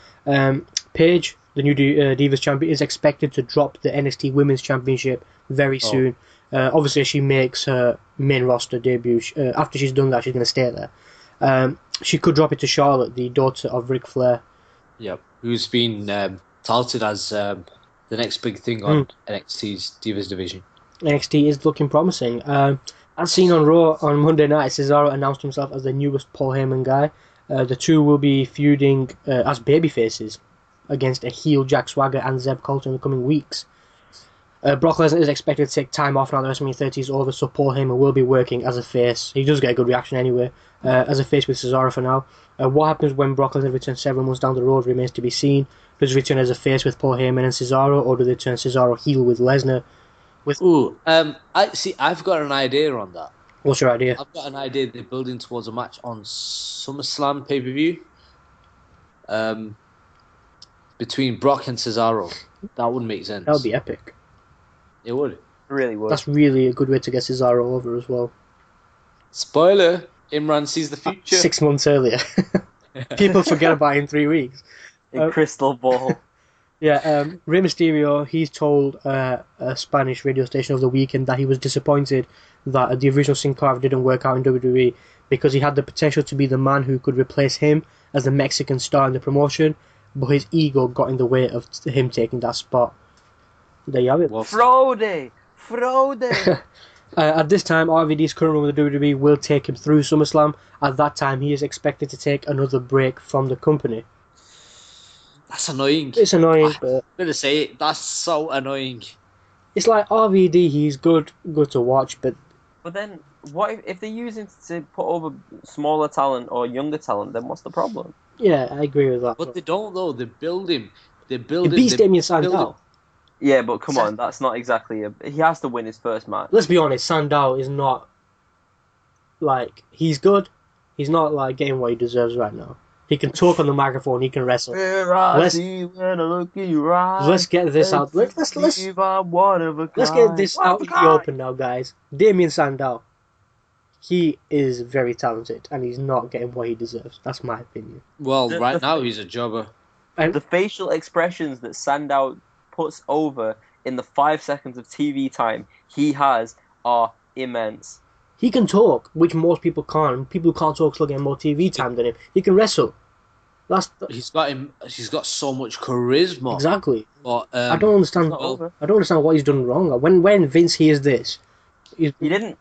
Paige, the new Divas champion, is expected to drop the NXT Women's Championship very soon. Obviously, she makes her main roster debut. After she's done that, she's going to stay there. She could drop it to Charlotte, the daughter of Ric Flair. Yep. Who's been touted as the next big thing on NXT's Divas division. NXT is looking promising. As seen on Raw on Monday night, Cesaro announced himself as the newest Paul Heyman guy. The two will be feuding as babyfaces against a heel Jack Swagger and Zeb Colter in the coming weeks. Brock Lesnar is expected to take time off now that WrestleMania 30 is over, so Paul Heyman will be working as a face. He does get a good reaction anyway, as a face with Cesaro for now. What happens when Brock Lesnar returns several months down the road remains to be seen. Does he return as a face with Paul Heyman and Cesaro, or do they turn Cesaro heel with Lesnar? I've got an idea on that. What's your idea? I've got an idea they're building towards a match on SummerSlam pay-per-view between Brock and Cesaro. That would make sense. That would be epic. It would. It really would. That's really a good way to get Cesaro over as well. Spoiler, Imran sees the future. 6 months earlier. People forget about it in 3 weeks. A crystal ball. Yeah, Rey Mysterio, he's told a Spanish radio station over the weekend that he was disappointed that the original Sin Cara didn't work out in WWE because he had the potential to be the man who could replace him as the Mexican star in the promotion, but his ego got in the way of him taking that spot. There you have it. Fraude! At this time, RVD's current run with the WWE will take him through SummerSlam. At that time, he is expected to take another break from the company. That's annoying. It's annoying, but I'm gonna say it. That's so annoying. it's like RVD. He's good to watch, but then what if they're using to put over smaller talent or younger talent? Then what's the problem? yeah, I agree with that. But they don't though. They build him. He beats Damien Sandow. Yeah, but come on, that's not exactly he has to win his first match. Let's be honest, Sandow is not like he's good. He's not like getting what he deserves right now. He can talk on the microphone. He can wrestle. Let's get this out. Let's get this out in the open now, guys. Damien Sandow, he is very talented, and he's not getting what he deserves. That's my opinion. Well, right now he's a jobber. And the facial expressions that Sandow puts over in the 5 seconds of TV time he has are immense. he can talk, which most people can't. People who can't talk still get more TV time than him. He can wrestle. He's got so much charisma. Exactly. But I don't understand. I don't understand what he's done wrong. When Vince hears this, he didn't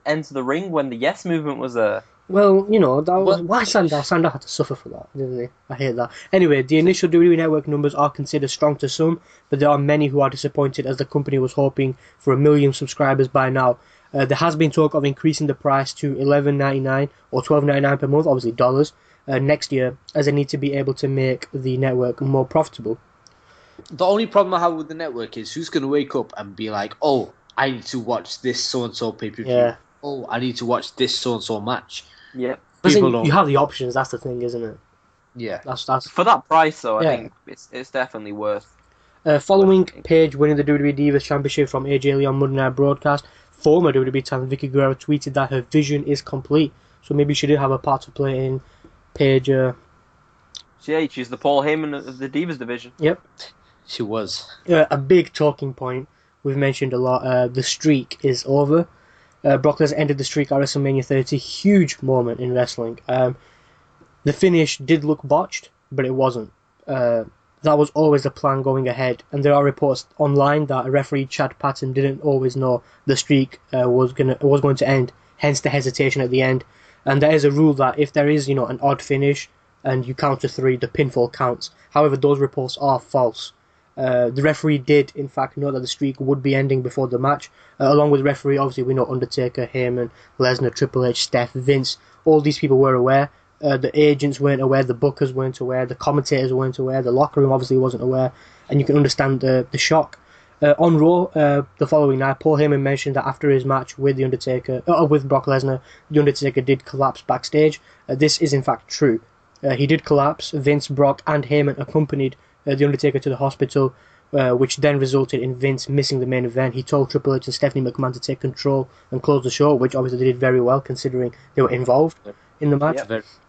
enter the ring when the Yes Movement was there. Well, you know, why Sandow had to suffer for that, didn't he? I hate that. Anyway, the initial WWE Network numbers are considered strong to some, but there are many who are disappointed as the company was hoping for 1 million subscribers by now. There has been talk of increasing the price to $11.99 or $12.99 per month, obviously dollars, next year, as they need to be able to make the network more profitable. The only problem I have with the network is who's going to wake up and be like, oh, I need to watch this so-and-so pay-per-view. Yeah. Oh, I need to watch this so-and-so match. Yeah. You have the options, that's the thing, isn't it? Yeah. That's for that price, though, I think it's definitely worth. Following Paige winning the WWE Divas Championship from AJ Lee on Monday Night Broadcast, former WWE talent Vicky Guerrero tweeted that her vision is complete. So maybe she did have a part to play in Paige. She's the Paul Heyman of the Divas division. Yep. She was. A big talking point we've mentioned a lot. The streak is over. Brock Lesnar ended the streak at WrestleMania 30. Huge moment in wrestling. The finish did look botched, but it wasn't. That was always the plan going ahead. And there are reports online that referee Chad Patton didn't always know the streak was going to end. Hence the hesitation at the end. And there is a rule that if there is, an odd finish and you count to 3, the pinfall counts. However, those reports are false. The referee did, in fact, know that the streak would be ending before the match. Along with the referee, obviously, we know Undertaker, Heyman, Lesnar, Triple H, Steph, Vince. All these people were aware. The agents weren't aware. The bookers weren't aware. The commentators weren't aware. The locker room obviously wasn't aware. And you can understand the shock. On Raw, the following night, Paul Heyman mentioned that after his match with the Undertaker, with Brock Lesnar, the Undertaker did collapse backstage. This is in fact true. He did collapse. Vince, Brock, and Heyman accompanied the Undertaker to the hospital, which then resulted in Vince missing the main event. He told Triple H and Stephanie McMahon to take control and close the show, which obviously they did very well considering they were involved in the match.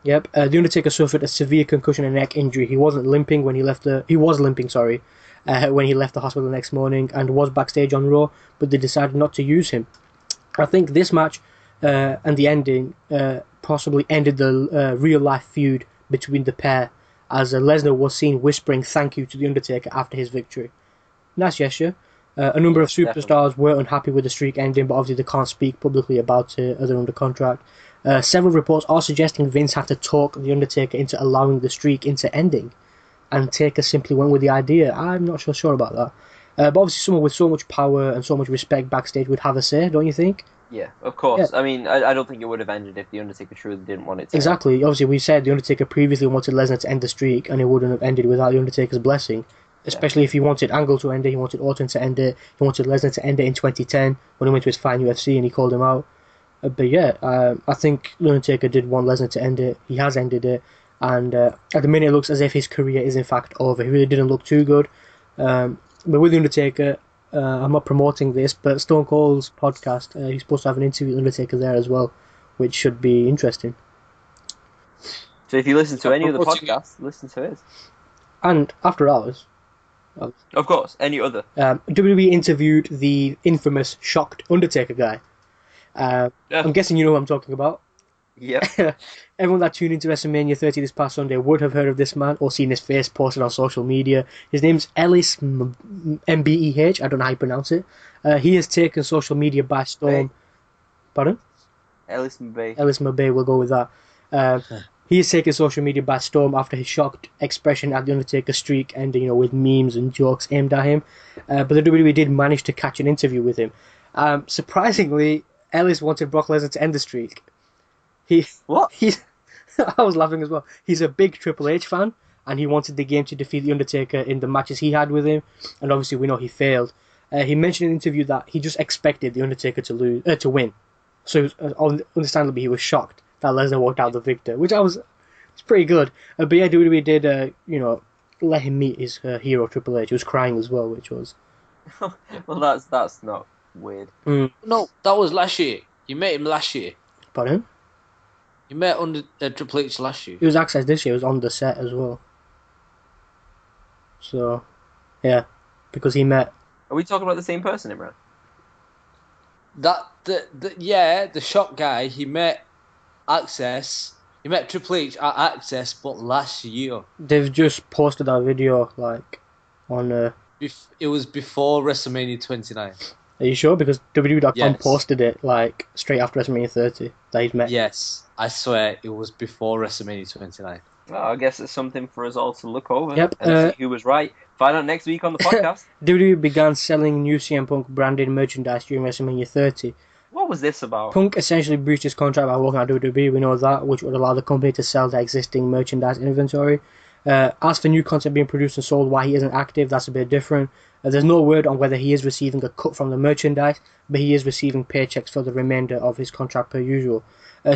Yep. The Undertaker suffered a severe concussion and neck injury. He wasn't limping when he left when he left the hospital the next morning and was backstage on Raw, but they decided not to use him. I think this match and the ending possibly ended the real-life feud between the pair, as Lesnar was seen whispering thank you to The Undertaker after his victory. Nice gesture. A number of superstars were unhappy with the streak ending, but obviously they can't speak publicly about it as they're under contract. Several reports are suggesting Vince had to talk The Undertaker into allowing the streak into ending, and Taker simply went with the idea. I'm not so sure about that. But obviously someone with so much power and so much respect backstage would have a say, don't you think? Yeah, of course. Yeah. I mean, I don't think it would have ended if The Undertaker truly didn't want it to. Exactly. End. Obviously, we said The Undertaker previously wanted Lesnar to end the streak, and it wouldn't have ended without The Undertaker's blessing. Especially if he wanted Angle to end it, he wanted Orton to end it, he wanted Lesnar to end it in 2010 when he went to his fine UFC and he called him out. But yeah, I think The Undertaker did want Lesnar to end it. He has ended it. And at the minute, it looks as if his career is in fact over. He really didn't look too good. But with The Undertaker, I'm not promoting this, but Stone Cold's podcast, he's supposed to have an interview with Undertaker there as well, which should be interesting. So if you listen to any of the podcasts, listen to his. And After Hours. Of course, any other. WWE interviewed the infamous shocked Undertaker guy. I'm guessing you know what I'm talking about. Yep. Everyone that tuned into WrestleMania 30 this past Sunday would have heard of this man or seen his face posted on social media. His name's Ellis Mbeh. I don't know how you pronounce it. He has taken social media by storm. Pardon? Ellis Mbeh. Ellis Mbeh, we'll go with that. He has taken social media by storm after his shocked expression at the Undertaker streak ending, with memes and jokes aimed at him. But the WWE did manage to catch an interview with him. Surprisingly, Ellis wanted Brock Lesnar to end the streak. What? I was laughing as well. He's a big Triple H fan, and he wanted the game to defeat The Undertaker in the matches he had with him, and obviously we know he failed. He mentioned in an interview that he just expected The Undertaker to win. So understandably he was shocked that Lesnar walked out the victor, which it's pretty good. But yeah, WWE did, let him meet his hero Triple H. He was crying as well, which was... Well, that's not weird. No, that was last year. You met him last year. Pardon? You met under Triple H last year. He was Access this year. He was on the set as well. So, yeah, because he met... Are we talking about the same person, Imran? The shock guy. He met Access. He met Triple H at Access, but last year. They've just posted that video, on... It was before WrestleMania 29. Are you sure? Because WWE.com Yes. posted it, straight after WrestleMania 30, that he's met. Yes, I swear it was before WrestleMania 29. Well, I guess it's something for us all to look over Yep, and see who was right. Find out next week on the podcast. WWE began selling new CM Punk branded merchandise during WrestleMania 30. What was this about? Punk essentially breached his contract by walking out of WWE, we know that, which would allow the company to sell their existing merchandise inventory. As for new content being produced and sold, why he isn't active, that's a bit different. There's no word on whether he is receiving a cut from the merchandise, but he is receiving paychecks for the remainder of his contract per usual.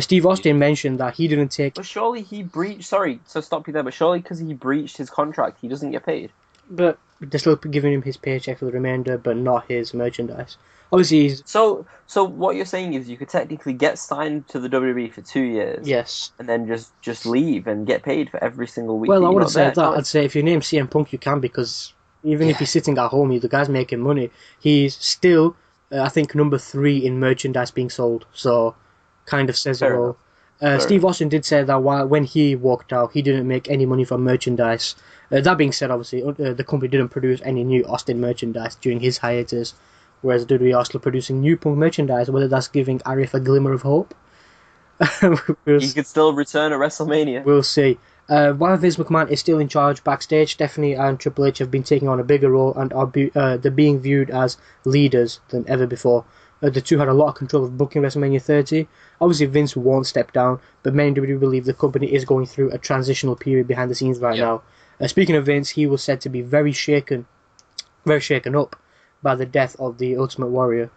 Steve Austin mentioned that he didn't take... But surely he breached... Sorry to stop you there, but surely because he breached his contract, he doesn't get paid. But they're still giving him his paycheck for the remainder, but not his merchandise. Obviously, he's... So what you're saying is you could technically get signed to the WWE for 2 years. Yes. And then just leave and get paid for every single week. Well, I you're wouldn't not say there. that. No, I'd say if you name CM Punk, you can, because even if he's sitting at home, the guy's making money. He's still, I think, number 3 in merchandise being sold. So, kind of says Fair it all. enough. Steve Austin did say that when he walked out, he didn't make any money from merchandise. That being said, obviously, the company didn't produce any new Austin merchandise during his hiatus, whereas WWE are still producing new Punk merchandise, whether that's giving Arif a glimmer of hope. He could still return at WrestleMania. We'll see. While Vince McMahon is still in charge backstage, Stephanie and Triple H have been taking on a bigger role and they're being viewed as leaders than ever before. The two had a lot of control of booking WrestleMania 30. Obviously, Vince won't step down, but many WWE believe the company is going through a transitional period behind the scenes right now. Speaking of Vince, he was said to be very shaken up by the death of the Ultimate Warrior.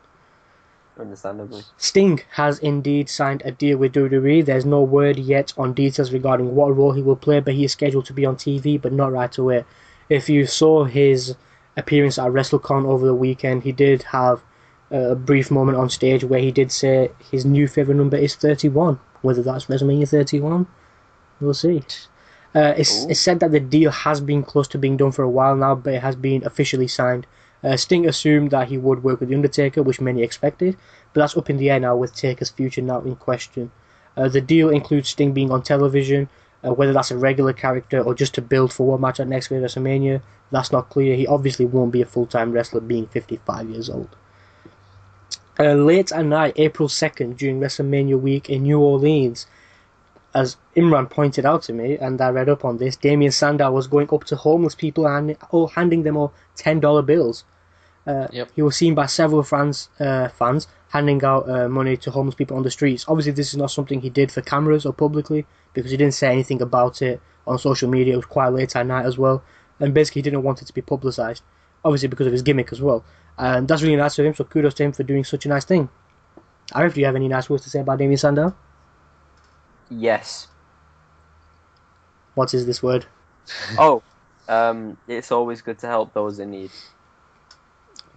Understandably. Sting has indeed signed a deal with WWE. There's no word yet on details regarding what role he will play, but he is scheduled to be on TV, but not right away. If you saw his appearance at WrestleCon over the weekend, he did have a brief moment on stage where he did say his new favourite number is 31. Whether that's WrestleMania 31, we'll see. It's said that the deal has been close to being done for a while now, but it has been officially signed. Sting assumed that he would work with The Undertaker, which many expected, but that's up in the air now with Taker's future now in question. The deal includes Sting being on television, whether that's a regular character or just to build for one match at next week's WrestleMania, that's not clear. He obviously won't be a full-time wrestler being 55 years old. Late at night, April 2nd, during WrestleMania week in New Orleans, as Imran pointed out to me, and I read up on this, Damien Sandow was going up to homeless people and handing them all $10 bills. He was seen by several fans handing out money to homeless people on the streets. Obviously, this is not something he did for cameras or publicly, because he didn't say anything about it on social media. It was quite late at night as well, and basically he didn't want it to be publicised, obviously because of his gimmick as well. And that's really nice of him, so kudos to him for doing such a nice thing. Arif, do you have any nice words to say about Damien Sandow? Yes. What is this word? It's always good to help those in need.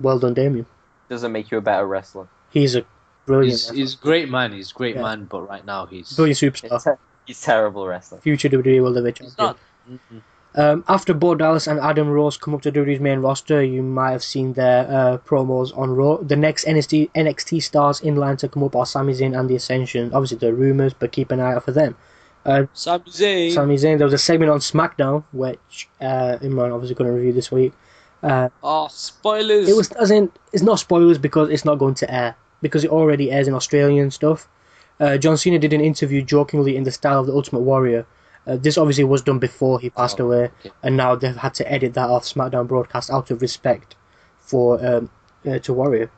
Well done, Damien. Doesn't make you a better wrestler. He's a brilliant He's a great man. He's a great man, but right now he's... brilliant superstar. He's terrible wrestler. Future WWE World Heavyweight Champion. He's not... After Bo Dallas and Adam Rose come up to WWE's main roster, you might have seen their promos on Raw. The next NXT stars in line to come up are Sami Zayn and The Ascension. Obviously, they're rumours, but keep an eye out for them. Sami Zayn. Sami Zayn, there was a segment on SmackDown, which Imran obviously going to review this week. Spoilers. It was, as in, it's not spoilers because it's not going to air, because it already airs in Australia and stuff. John Cena did an interview jokingly in the style of the Ultimate Warrior. This obviously was done before he passed away, and now they've had to edit that off SmackDown broadcast out of respect for to Warrior.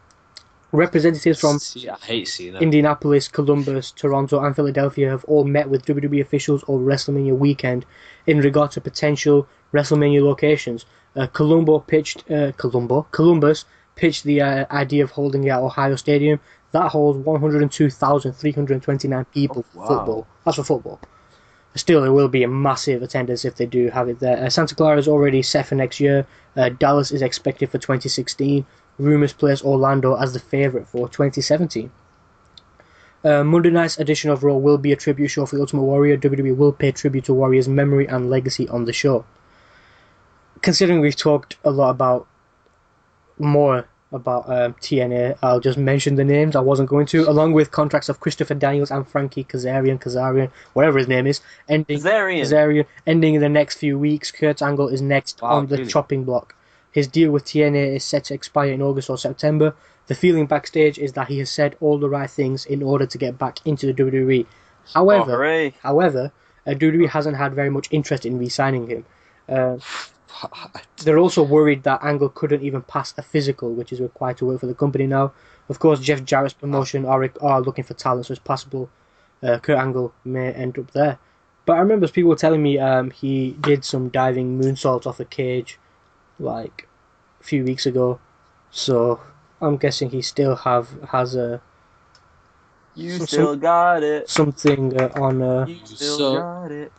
Representatives from I hate seeing that. Indianapolis, Columbus, Toronto, and Philadelphia have all met with WWE officials over WrestleMania weekend in regard to potential WrestleMania locations. Columbus pitched the idea of holding it at Ohio Stadium. That holds 102,329 people for football. That's for football. Still, there will be a massive attendance if they do have it there. Santa Clara is already set for next year. Dallas is expected for 2016. Rumours place Orlando as the favourite for 2017. Monday night's edition of Raw will be a tribute show for the Ultimate Warrior. WWE will pay tribute to Warrior's memory and legacy on the show. Considering we've talked a lot about TNA, I'll just mention the names. I wasn't going to, along with contracts of Christopher Daniels and Frankie Kazarian, whatever his name is, ending in the next few weeks. Kurt Angle is next on the chopping block. His deal with TNA is set to expire in August or September. The feeling backstage is that he has said all the right things in order to get back into the WWE. However, WWE hasn't had very much interest in re-signing him. They're also worried that Angle couldn't even pass a physical, which is required to work for the company now. Of course, Jeff Jarrett's promotion are looking for talent, so it's possible Kurt Angle may end up there. But I remember people telling me he did some diving moonsaults off a cage like a few weeks ago, so I'm guessing he still has a got it. Something on. Got it.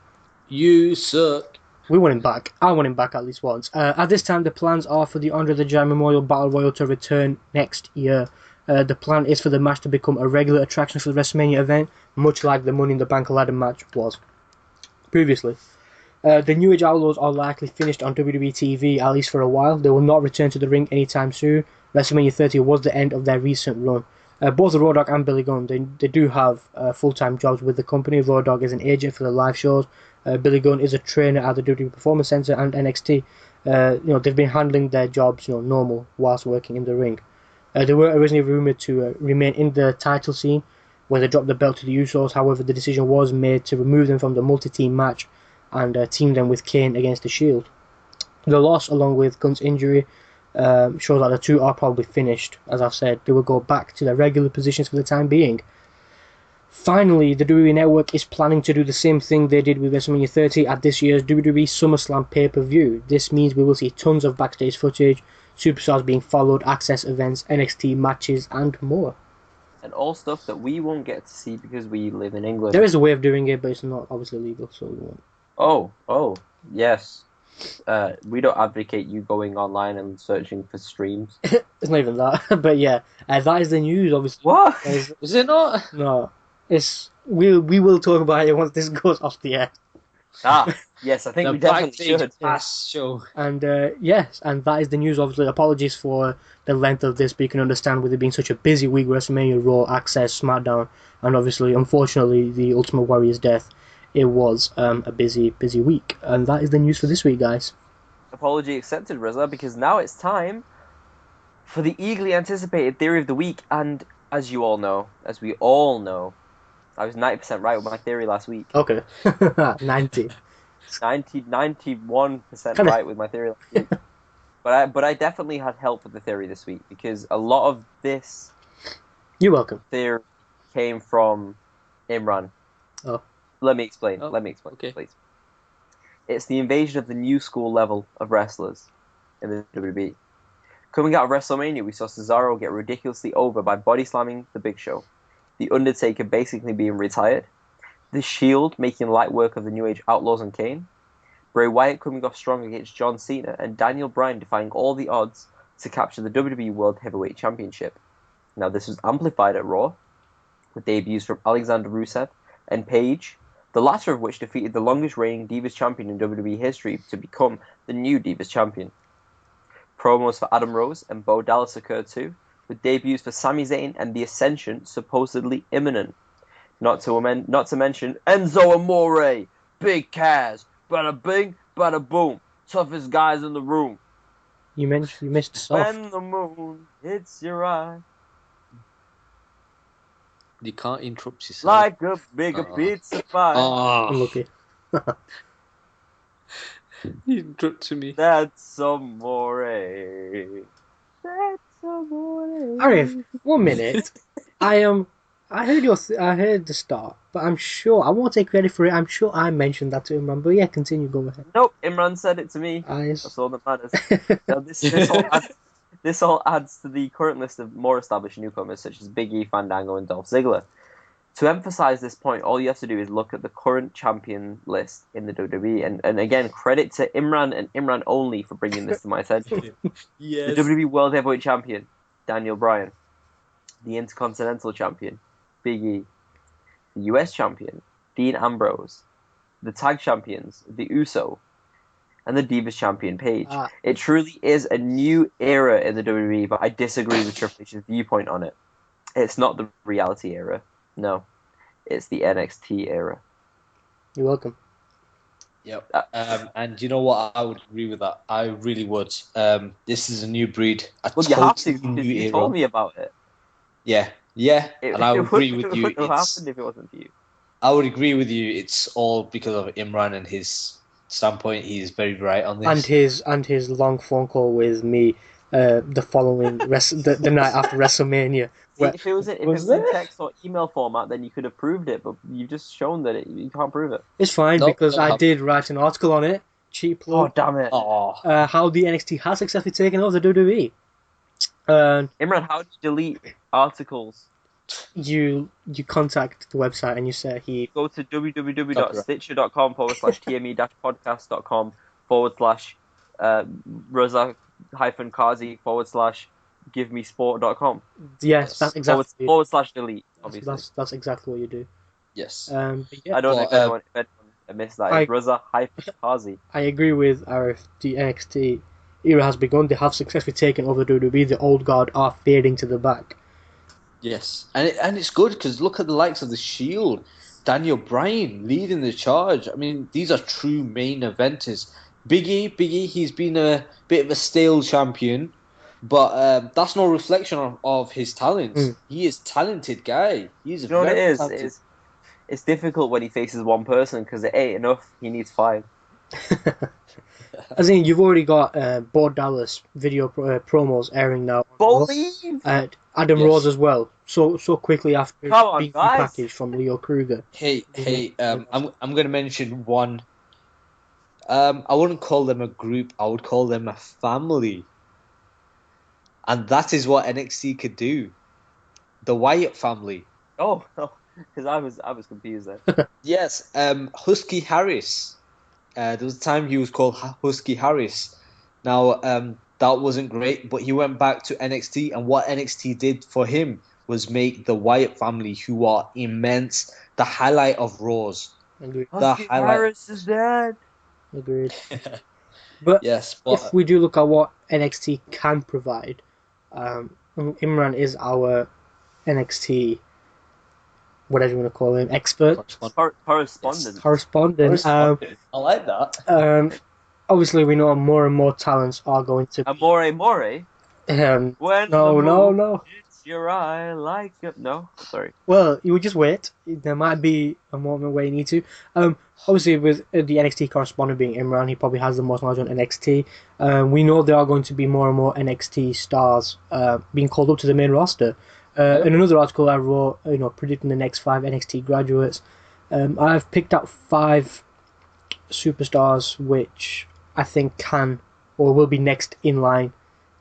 You suck. We want him back. I want him back at least once. At this time, the plans are for the Andre the Giant Memorial Battle Royal to return next year. The plan is for the match to become a regular attraction for the WrestleMania event, much like the Money in the Bank ladder match was previously. The New Age Outlaws are likely finished on WWE TV, at least for a while. They will not return to the ring anytime soon. WrestleMania 30 was the end of their recent run. Both Road Dogg and Billy Gunn, they do have full-time jobs with the company. Road Dogg is an agent for the live shows. Billy Gunn is a trainer at the WWE Performance Center and NXT. They've been handling their jobs, normal whilst working in the ring. They were originally rumored to remain in the title scene when they dropped the belt to the Usos. However, the decision was made to remove them from the multi-team match and team them with Kane against the Shield. The loss, along with Gunn's injury, shows that the two are probably finished. As I've said, they will go back to their regular positions for the time being. Finally, the WWE Network is planning to do the same thing they did with WrestleMania 30 at this year's WWE SummerSlam pay-per-view. This means we will see tons of backstage footage, superstars being followed, access events, NXT matches, and more. And all stuff that we won't get to see because we live in England. There is a way of doing it, but it's not obviously legal, so we won't. Oh, yes. We don't advocate you going online and searching for streams. It's not even that, but yeah, that is the news. Obviously, what is it not? No, we will talk about it once this goes off the air. Yes, I think we definitely should. Show. And yes, and that is the news. Obviously, apologies for the length of this, but you can understand with it being such a busy week. WrestleMania, Raw, Access, SmackDown, and obviously, unfortunately, the Ultimate Warrior's death. It was a busy week, and that is the news for this week, guys. Apology accepted, Rizla, because now it's time for the eagerly anticipated theory of the week. And as we all know, I was 90% right with my theory last week. Okay, 91% right with my theory last week. But I definitely had help with the theory this week because a lot of this. You're welcome. Theory came from Imran. Oh. Let me explain, okay. Please. It's the invasion of the new school level of wrestlers in the WWE. Coming out of WrestleMania, we saw Cesaro get ridiculously over by body slamming The Big Show, The Undertaker basically being retired, The Shield making light work of the New Age Outlaws and Kane, Bray Wyatt coming off strong against John Cena, and Daniel Bryan defying all the odds to capture the WWE World Heavyweight Championship. Now, this was amplified at Raw, with debuts from Alexander Rusev and Paige, the latter of which defeated the longest reigning Divas champion in WWE history to become the new Divas champion. Promos for Adam Rose and Bo Dallas occurred too, with debuts for Sami Zayn and The Ascension supposedly imminent. Not to mention Enzo Amore, Big Cass, bada bing, bada boom, toughest guys in the room. You missed soft. When the moon hits your eye, You can't interrupt yourself. like a bigger pizza pie. Oh, Unlucky. you interrupted me. That's Amore. That's Amore. Arif, 1 minute. I heard the start, but I'm sure I won't take credit for it. I'm sure I mentioned that to Imran. But yeah, continue. Go ahead. Nope, Imran said it to me. Eyes. That's all that matters. Now, this all adds to the current list of more established newcomers such as Big E, Fandango, and Dolph Ziggler. To emphasize this point, all you have to do is look at the current champion list in the WWE. And again, credit to Imran and Imran only for bringing this to my attention. Yes. The WWE World Heavyweight Champion, Daniel Bryan. The Intercontinental Champion, Big E. The US Champion, Dean Ambrose. The Tag Champions, The Uso. And the Divas Champion, Paige. It truly is a new era in the WWE, but I disagree with Triple H's viewpoint on it. It's not the reality era. No. It's the NXT era. You're welcome. Yep. And you know what? I would agree with that. I really would. This is a new breed. Well, you have to, because you told me about it. Yeah. And I would agree with you. It wouldn't have happened if it wasn't for you. I would agree with you. It's all because of Imran and his standpoint. He is very right on this. And his long phone call with me the following the night after WrestleMania. See, if it was in text or email format, then you could have proved it, but you've just shown that you can't prove it. It's fine because I did write an article on it. Cheap plug. Oh, damn it. How the NXT has successfully taken over the WWE. Imran, how do you delete articles? You contact the website and you say he... Go to www.stitcher.com/tme-podcast.com /Rosa-Kazi/givemesport.com. Yes, that's exactly... /delete, obviously. That's exactly what you do. Yes. Yeah. I don't know if anyone missed that. It's Rosa-Kazi. I agree with Arif. The NXT era has begun. They have successfully taken over the WWE. The old guard are fading to the back. Yes, and it's good because look at the likes of the Shield, Daniel Bryan leading the charge. I mean, these are true main eventers. Big E, he's been a bit of a stale champion, but that's no reflection of his talents. He is a talented guy. He's a what it is? It's difficult when he faces one person because it ain't enough. He needs 5. I think you've already got Bo Dallas video promos airing now. Believe! Adam Rose as well. So quickly after being guys. packaged from Leo Kruger. Hey, I'm going to mention one. I wouldn't call them a group. I would call them a family. And that is what NXT could do. The Wyatt family. Oh, because I was confused there. Yes, Husky Harris. There was a time he was called Husky Harris. Now, that wasn't great, but he went back to NXT, and what NXT did for him was make the Wyatt family, who are immense, the highlight of Raws. Agreed. Harris is dead. Agreed. But if we do look at what NXT can provide, Imran is our NXT, whatever you want to call him, expert. Correspondent. I like that. Obviously, we know more and more talents are going to... Amore. No. It's your eye like a... No? Sorry. Well, you would just wait. There might be a moment where you need to. Obviously, with the NXT correspondent being Imran, he probably has the most knowledge on NXT. We know there are going to be more and more NXT stars being called up to the main roster. In another article I wrote, predicting the next 5 NXT graduates, I've picked out 5 superstars which I think can or will be next in line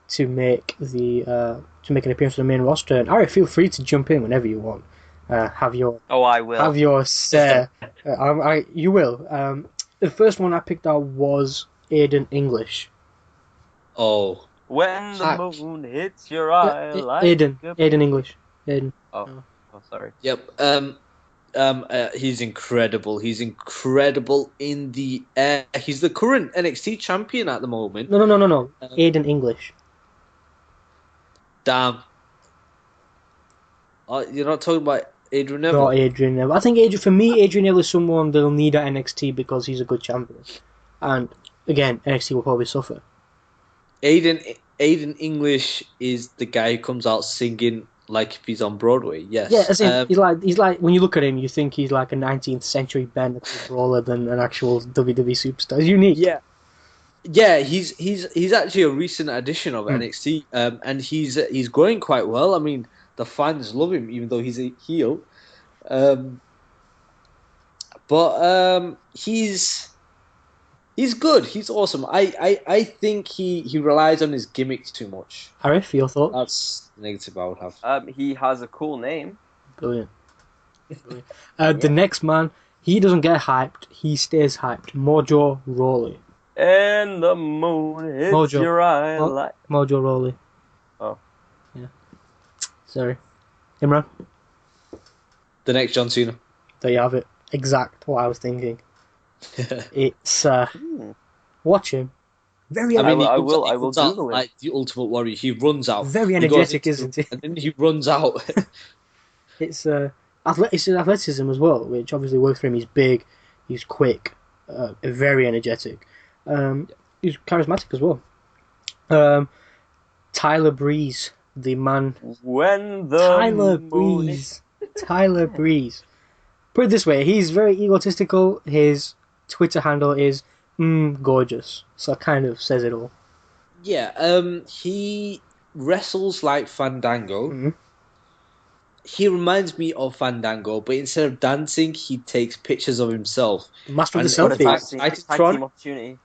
to make an appearance on the main roster. And Ari, feel free to jump in whenever you want. I will. Have your say. You will. The first one I picked out was Aiden English. Oh. When the moon hits your eye like Aiden English. Aiden. Oh, sorry. Yep. He's incredible. He's incredible in the air. He's the current NXT champion at the moment. No. Aiden English. Damn. You're not talking about Adrian Neville? Not Adrian Neville. I think Adrian Neville is someone they'll need at NXT because he's a good champion. And again, NXT will probably suffer. Aiden English is the guy who comes out singing like if he's on Broadway. Yes. Yeah, as in, he's like when you look at him, you think he's like a 19th century Ben brawler than an actual WWE superstar. He's unique. Yeah, he's actually a recent addition of NXT, and he's going quite well. I mean, the fans love him, even though he's a heel. But he's good. He's awesome. I think he relies on his gimmicks too much. Arif, your thought? That's the negative I would have. He has a cool name. Brilliant. The next man, he doesn't get hyped. He stays hyped. Mojo Rawley. And the moon hits Mojo. your eye like... Mojo Rawley. Oh. Yeah. Sorry. Imran? The next John Cena. There you have it. Exact what I was thinking. It's watch him. Very. I will out Google it. like the Ultimate Warrior. He runs out. Very He energetic, goes isn't he? And then he runs out. It's athleticism as well, which obviously works for him. He's big, he's quick, very energetic. He's charismatic as well. Tyler Breeze, the man. When the Tyler moon Breeze. Tyler Breeze. Put it this way, he's very egotistical. His Twitter handle is gorgeous. So it kind of says it all. Yeah, he wrestles like Fandango. Mm-hmm. He reminds me of Fandango, but instead of dancing, he takes pictures of himself. Master of the And selfies. tag team opportunity.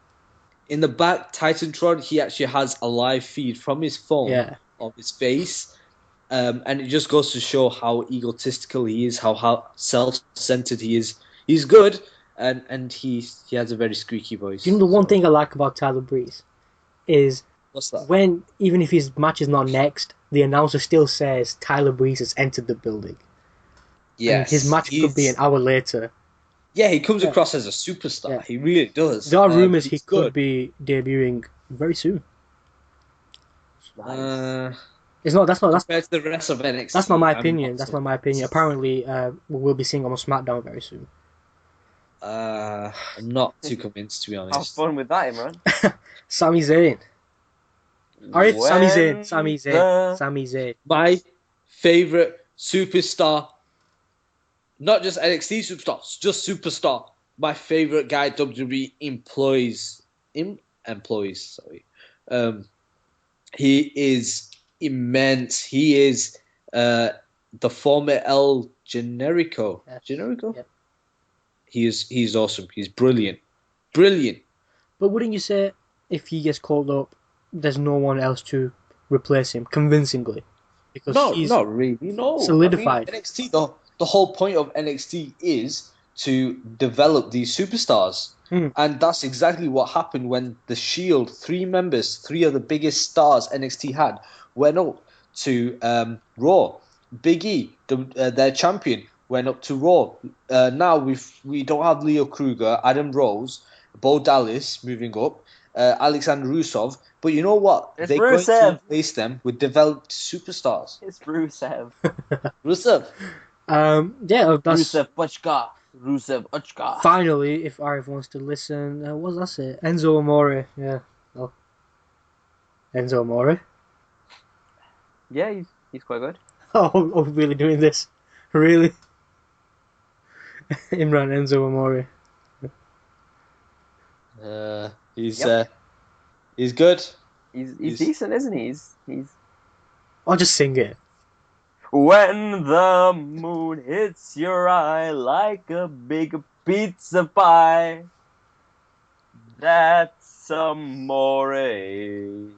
In the back, Titantron, he actually has a live feed from his phone of his face. And it just goes to show how egotistical he is, how self-centered he is. He's good, and he has a very squeaky voice. You know the one thing I like about Tyler Breeze is What's that? when, even if his match is not next, the announcer still says Tyler Breeze has entered the building. Yes. And his match could be an hour later. Yeah, he comes across as a superstar. Yeah. He really does. There are rumours he he's could good. be debuting very soon. Nice. That's Compared to the rest of NXT. that's not my I'm opinion. not That's so- not my opinion. Apparently, we'll be seeing him on SmackDown very soon. I'm not too convinced, to be Have honest. fun with that, Imran. Sami Zayn. Alright, Sami Zayn. When Sami Zayn. the- Sami Zayn. My favourite superstar, not just NXT superstar, just superstar. My favourite guy WWE employs. Sorry. He is immense. He is the former El Generico. Yes. Generico? Yep. He's awesome. He's brilliant. Brilliant. But wouldn't you say if he gets called up, there's no one else to replace him convincingly? Because No, he's not really. No. solidified. I mean, NXT, the whole point of NXT is to develop these superstars. And that's exactly what happened when the Shield, three of the biggest stars NXT had, went up to Raw. Big E, their champion, went up to Raw. Now we don't have Leo Kruger, Adam Rose, Bo Dallas moving up, Alexander Rusev. But you know what? It's They're going Rusev. to replace them with developed superstars. It's Rusev. Rusev. That's Rusev Ochka. Rusev Ochka. finally, if Arif wants to listen, what does that say? Enzo Amore. Yeah. Oh. Enzo Amore. Yeah, he's quite good. Oh, we're really doing this? Really? Imran Enzo Amore. He's good. He's decent, isn't he? He's I'll just sing it. When the moon hits your eye like a big pizza pie, that's amore. And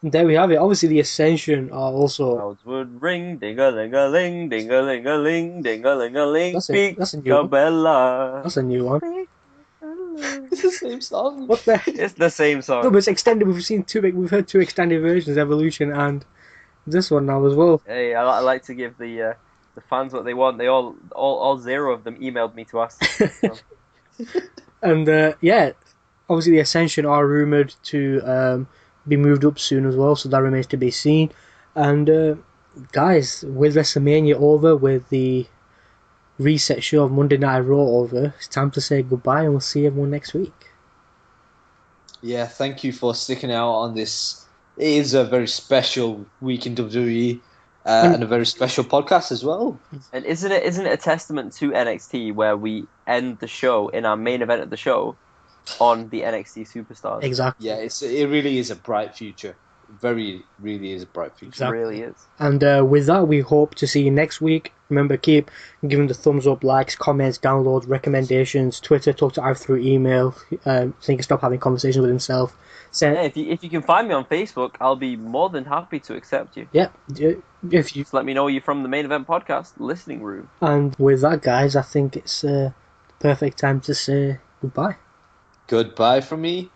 there we have it. Obviously, the Ascension are also. Bells would ring, ding-a-ling-a-ling, ding-a-ling-a-ling, ding-a-ling-a-ling, That's a new one. Peekabella. That's a new one. It's the same song. What the? It's the same song. No, but it's extended. We've heard two extended versions, Evolution and this one now as well. Hey, I like to give the the fans what they want. They all 0 of them emailed me to ask. So. And yeah, obviously the Ascension are rumoured to be moved up soon as well, so that remains to be seen. And guys, with WrestleMania over, with the reset show of Monday Night Raw over, it's time to say goodbye, and we'll see everyone next week. Yeah, thank you for sticking out on this. It is a very special week in WWE and a very special podcast as well. And isn't it a testament to NXT where we end the show in our main event of the show on the NXT superstars? Exactly. Yeah, it really is a bright future. Really is a bright future. Exactly. It really is. And with that, we hope to see you next week. Remember, keep giving the thumbs up, likes, comments, downloads, recommendations, Twitter, talk to Ive through email, so he can stop having conversations with himself. Yeah, if you can find me on Facebook, I'll be more than happy to accept you. Yeah, if you. Just let me know you're from the Main Event Podcast listening room. And with that, guys, I think it's the perfect time to say goodbye. Goodbye from me.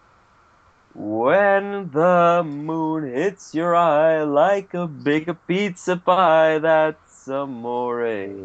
When the moon hits your eye like a big pizza pie, that's amore.